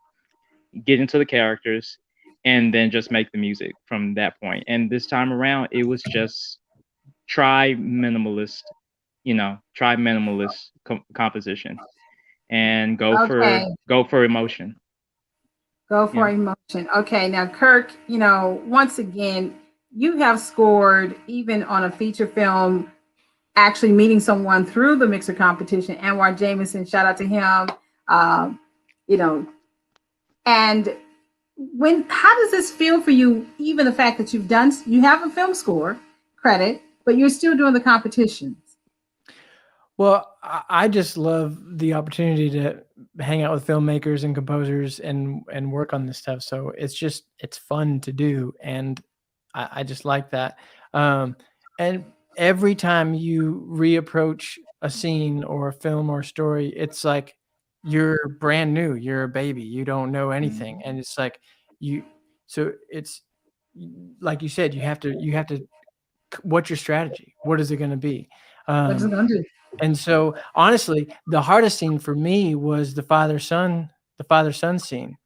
get into the characters, and then just make the music from that point. And this time around, it was just try minimalist, composition, and go Okay. for emotion. Go for emotion. Okay, now Kirk, once again, you have scored even on a feature film, actually meeting someone through the mixer competition. Anwar Jameson, shout out to him. And how does this feel for you? Even the fact that you have a film score credit, but you're still doing the competitions. Well, I just love the opportunity to hang out with filmmakers and composers and work on this stuff. So it's fun to do. And I just like that. And every time you reapproach a scene or a film or a story, it's like you're brand new. You're a baby. You don't know anything. And it's like so it's like you said, you have to, what's your strategy? What is it going to be? What is it going to do? And so honestly, the hardest scene for me was the father-son scene.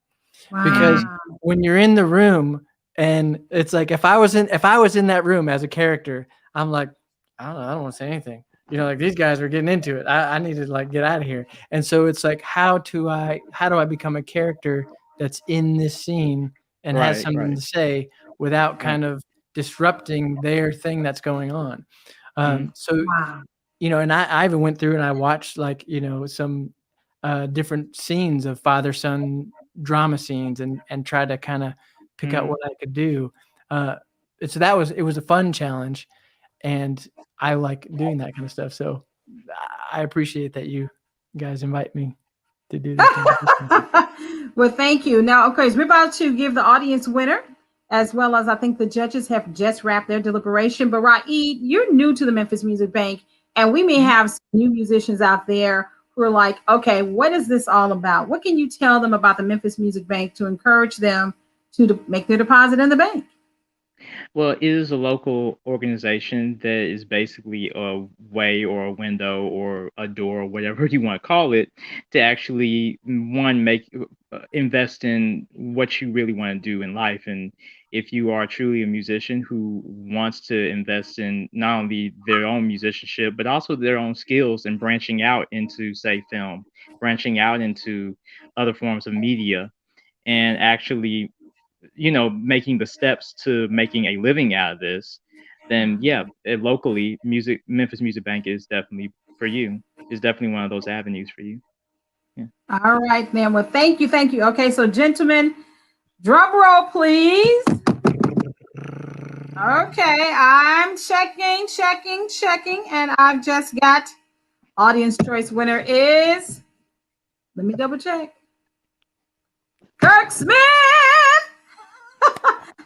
Wow. Because when you're in the room and it's like, if I was in that room as a character, I'm like, I don't want to say anything. Like these guys are getting into it. I need to like get out of here. And so it's like, how do I become a character that's in this scene and has something to say without kind of disrupting their thing that's going on? So, and I even went through and I watched like, some different scenes of father-son drama scenes and tried to kind of pick out what I could do. So it was a fun challenge, and I like doing that kind of stuff. So I appreciate that you guys invite me to do this. Well, thank you. Now, okay, so we're about to give the audience winner, as well as I think the judges have just wrapped their deliberation. But Raed, you're new to the Memphis Music Bank, and we may have some new musicians out there who are like, okay, what is this all about? What can you tell them about the Memphis Music Bank to encourage them to make their deposit in the bank? Well, it is a local organization that is basically a way or a window or a door or whatever you want to call it to actually invest in what you really want to do in life. And if you are truly a musician who wants to invest in not only their own musicianship, but also their own skills and branching out into, say, film, branching out into other forms of media, and actually making the steps to making a living out of this, then locally, Memphis Music Bank is definitely for you. It's definitely one of those avenues for you. Yeah. All right, man. Well, thank you. Okay, so gentlemen, drum roll, please. Okay, I'm checking, and I've just got audience choice winner is, let me double check, Kirk Smith.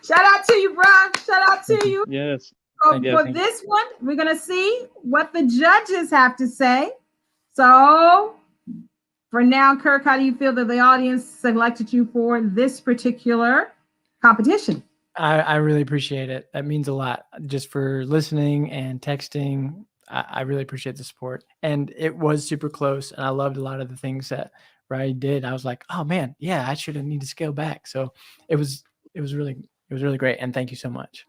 Shout out to you, bro. Shout out to you. Yes. So for this one, we're going to see what the judges have to say. So for now, Kirk, how do you feel that the audience selected you for this particular competition? I really appreciate it. That means a lot just for listening and texting. I really appreciate the support. And it was super close. And I loved a lot of the things that Raed did. I was like, oh man, yeah, I should have need to scale back. So it was really great. And thank you so much.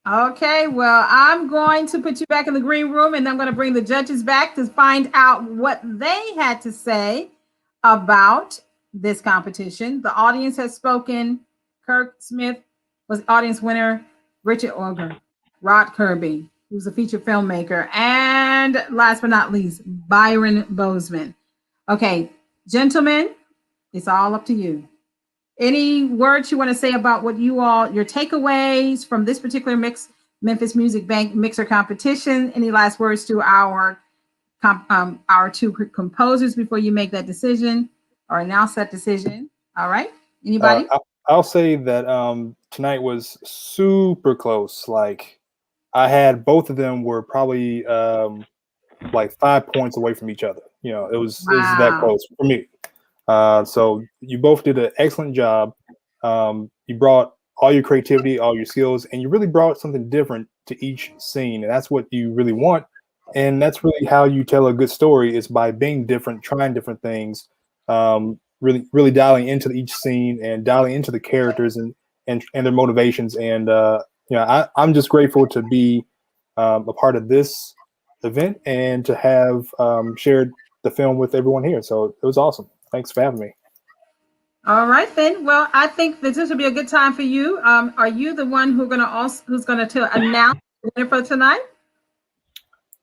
Okay, well, I'm going to put you back in the green room, and I'm going to bring the judges back to find out what they had to say about this competition. The audience has spoken. Kirk Smith was the audience winner. Richard Auger, Rod Kirby, who's a feature filmmaker, and last but not least, Byron Bozeman. Okay, gentlemen, it's all up to you. Any words you want to say about what your takeaways from this particular Memphis Music Bank mixer competition? Any last words to our two composers before you make that decision or announce that decision? All right. Anybody? I'll say that tonight was super close. Like I had both of them were probably like 5 points away from each other. It was that close for me. So you both did an excellent job. You brought all your creativity, all your skills, and you really brought something different to each scene. And that's what you really want. And that's really how you tell a good story, is by being different, trying different things, really dialing into each scene and dialing into the characters and their motivations. And I'm just grateful to be a part of this event and to have shared the film with everyone here. So it was awesome. Thanks for having me. All right, then. Well, I think that this will be a good time for you. Are you the one who's going to announce the winner for tonight?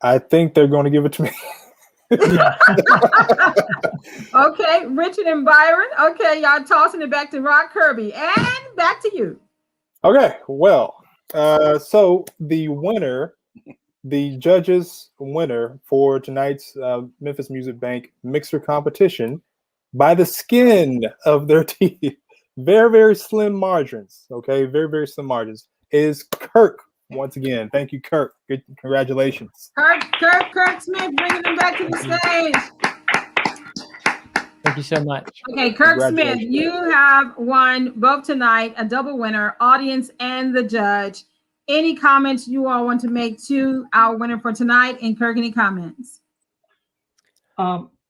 I think they're going to give it to me. Okay, Richard and Byron. Okay, y'all tossing it back to Rod Kirby, and back to you. Okay, well, so the judges' winner for tonight's Memphis Music Bank mixer competition, by the skin of their teeth, very, very slim margins, okay, very, very slim margins, is Kirk. Once again, thank you, Kirk. Good, congratulations. Kirk Smith, bringing them back to the stage. Thank you so much. Okay, Kirk Smith, you have won both tonight, a double winner, audience and the judge. Any comments you all want to make to our winner for tonight? And Kirk, any comments?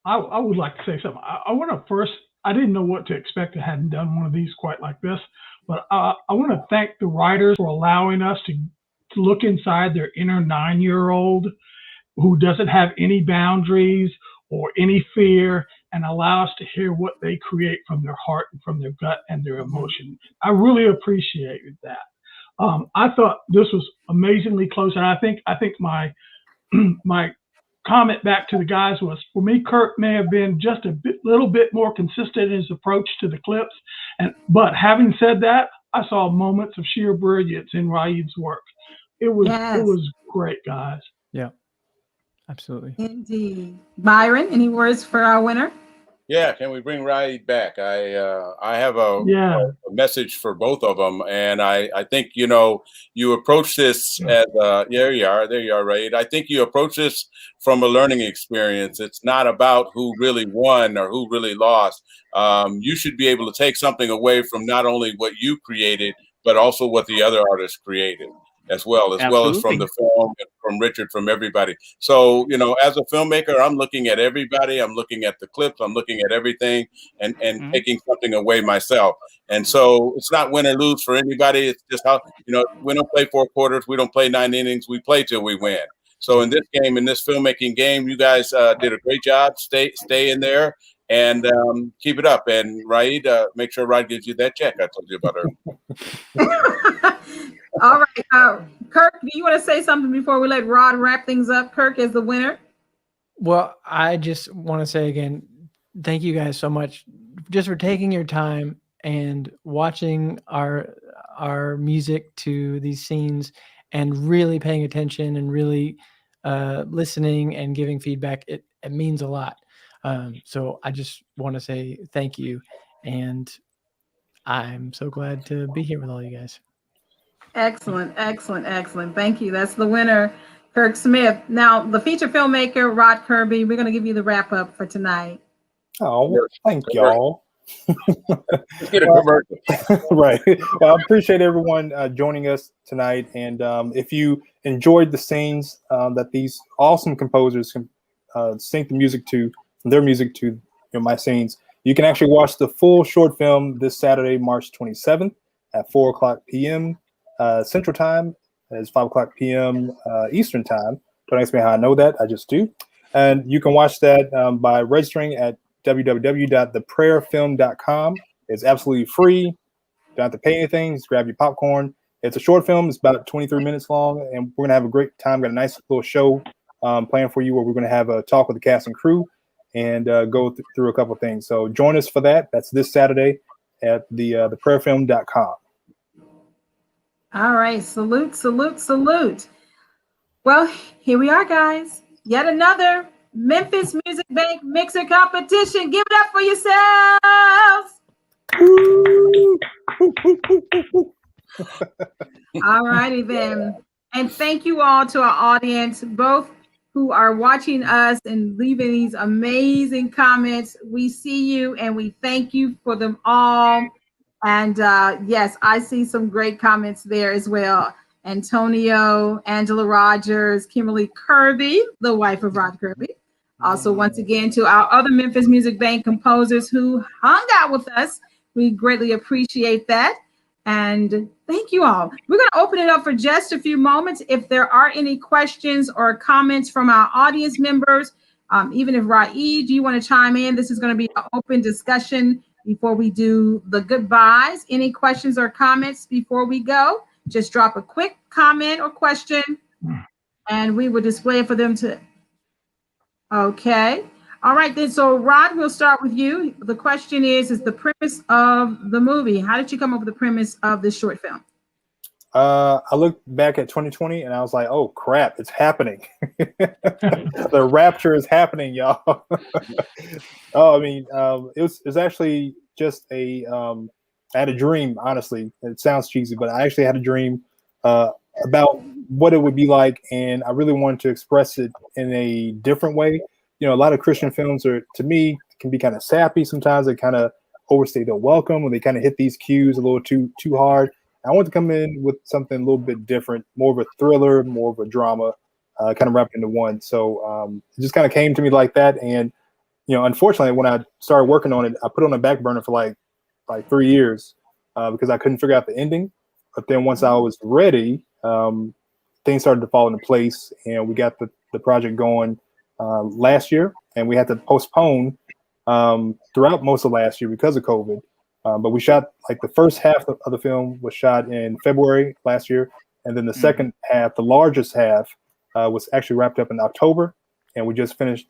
I would like to say something. I want to first, I didn't know what to expect. I hadn't done one of these quite like this, but I want to thank the writers for allowing us to look inside their inner 9-year-old who doesn't have any boundaries or any fear, and allow us to hear what they create from their heart and from their gut and their emotion. I really appreciated that. I thought this was amazingly close, and I think my my comment back to the guys was, for me, Kirk may have been just a little bit more consistent in his approach to the clips, but having said that, I saw moments of sheer brilliance in Raid's work. It was great, guys. Yeah, absolutely. Indeed. Byron, any words for our winner? Yeah, can we bring Raid back? I have a message for both of them, and I think you approach this as there you are, Raid. I think you approach this from a learning experience. It's not about who really won or who really lost. You should be able to take something away from not only what you created, but also what the other artists created as well as from the film, and from Richard, from everybody. So, as a filmmaker, I'm looking at everybody. I'm looking at the clips. I'm looking at everything and taking something away myself. And so it's not win or lose for anybody. It's just how, we don't play 4 quarters. We don't play 9 innings. We play till we win. So in this game, in this filmmaking game, you guys did a great job. Stay in there and keep it up. And Raid, make sure Raid gives you that check I told you about earlier. All right. Kirk, do you want to say something before we let Rod wrap things up? Kirk is the winner. Well, I just want to say again, thank you guys so much just for taking your time and watching our music to these scenes and really paying attention and really listening and giving feedback. It means a lot. So I just want to say thank you. And I'm so glad to be here with all you guys. Excellent, excellent, excellent. Thank you. That's the winner, Kirk Smith. Now, the feature filmmaker, Rod Kirby, we're going to give you the wrap up for tonight. Oh, thank y'all. Let's get a commercial. Right. Well, I appreciate everyone joining us tonight. And if you enjoyed the scenes that these awesome composers can sync the music to, their music to my scenes, you can actually watch the full short film this Saturday, March 27th at 4:00 p.m. Central Time. It's 5:00 p.m. Eastern Time. Don't ask me how I know that. I just do. And you can watch that by registering at www.theprayerfilm.com. It's absolutely free. You don't have to pay anything. Just grab your popcorn. It's a short film. It's about 23 minutes long, and we're going to have a great time. Got a nice little show planned for you where we're going to have a talk with the cast and crew and go through a couple of things. So join us for that. That's this Saturday at theprayerfilm.com. All right. Salute, salute, salute. Well, here we are, guys. Yet another Memphis Music Bank mixer competition. Give it up for yourselves. All righty then. And thank you all to our audience, both who are watching us and leaving these amazing comments. We see you and we thank you for them all. And yes, I see some great comments there as well. Antonio, Angela Rogers, Kimberly Kirby, the wife of Rod Kirby. Also, once again, to our other Memphis Music Bank composers who hung out with us. We greatly appreciate that. And thank you all. We're going to open it up for just a few moments. If there are any questions or comments from our audience members, even if Raeed, do you want to chime in? This is going to be an open discussion before we do the goodbyes. Any questions or comments before we go? Just drop a quick comment or question and we will display it for them to. Okay. All right, then. So, Rod, we'll start with you. The question is the premise of the movie. How did you come up with the premise of this short film? I looked back at 2020 and I was like, oh, crap, it's happening. The rapture is happening, y'all. Oh, I mean, it was actually just I had a dream, honestly. It sounds cheesy, but I actually had a dream about what it would be like, and I really wanted to express it in a different way. You know, a lot of Christian films are, to me, can be kind of sappy sometimes. They kind of overstay their welcome, or they kind of hit these cues a little too hard. I want to come in with something a little bit different, more of a thriller, more of a drama, kind of wrapped into one. So it just kind of came to me like that. And, you know, unfortunately, when I started working on it, I put it on the back burner for like 3 years because I couldn't figure out the ending. But then once I was ready, things started to fall into place, and we got the project going last year, and we had to postpone throughout most of last year because of COVID. But we shot, like, the first half of the film was shot in February last year, and then the second half, the largest half, was actually wrapped up in October, and we just finished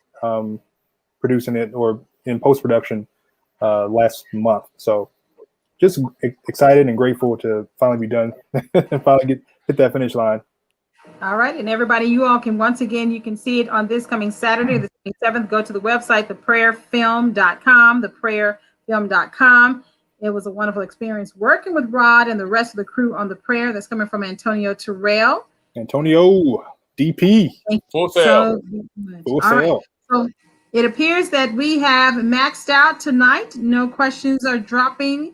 producing it or in post-production last month. So just excited and grateful to finally be done and finally hit that finish line. All right, and everybody, you all can, once again, you can see it on this coming Saturday, the 27th. Go to the website, theprayerfilm.com, theprayerfilm.com. It was a wonderful experience working with Rod and the rest of the crew on The Prayer. That's coming from Antonio Terrell. Antonio, DP. Full sale. Full sale. Right. So it appears that we have maxed out tonight. No questions are dropping.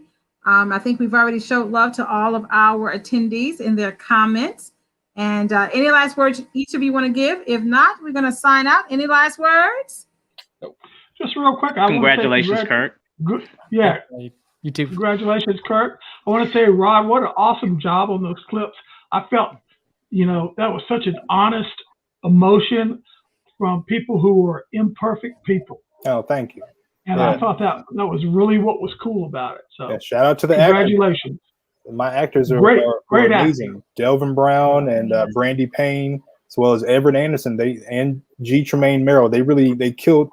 I think we've already showed love to all of our attendees in their comments. And any last words each of you want to give? If not, we're going to sign out. Any last words? Just real quick. Congratulations, Kurt. Good. Yeah. You too. Congratulations, Kurt. I want to say, Rod, what an awesome job on those clips. I felt, you know, that was such an honest emotion from people who were imperfect people. Oh, thank you. And I thought that was really what was cool about it. So yeah, shout out to the congratulations. Actors. My actors are great amazing. acting. Delvin Brown and Brandy Payne, as well as Everett Anderson, and G. Tremaine Merrill. They killed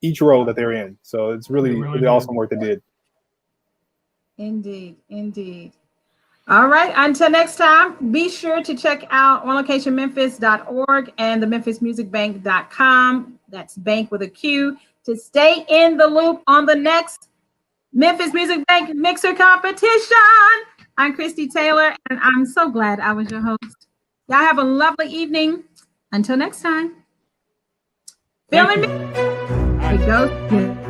each role that they're in. So it's really awesome work they did. Indeed, indeed. All right, until next time, be sure to check out onlocationmemphis.org and the memphismusicbank.com. That's bank with a Q, to stay in the loop on the next Memphis Music Bank Mixer Competition. I'm Christy Taylor, and I'm so glad I was your host. Y'all have a lovely evening. Until next time. Feeling me? There you go.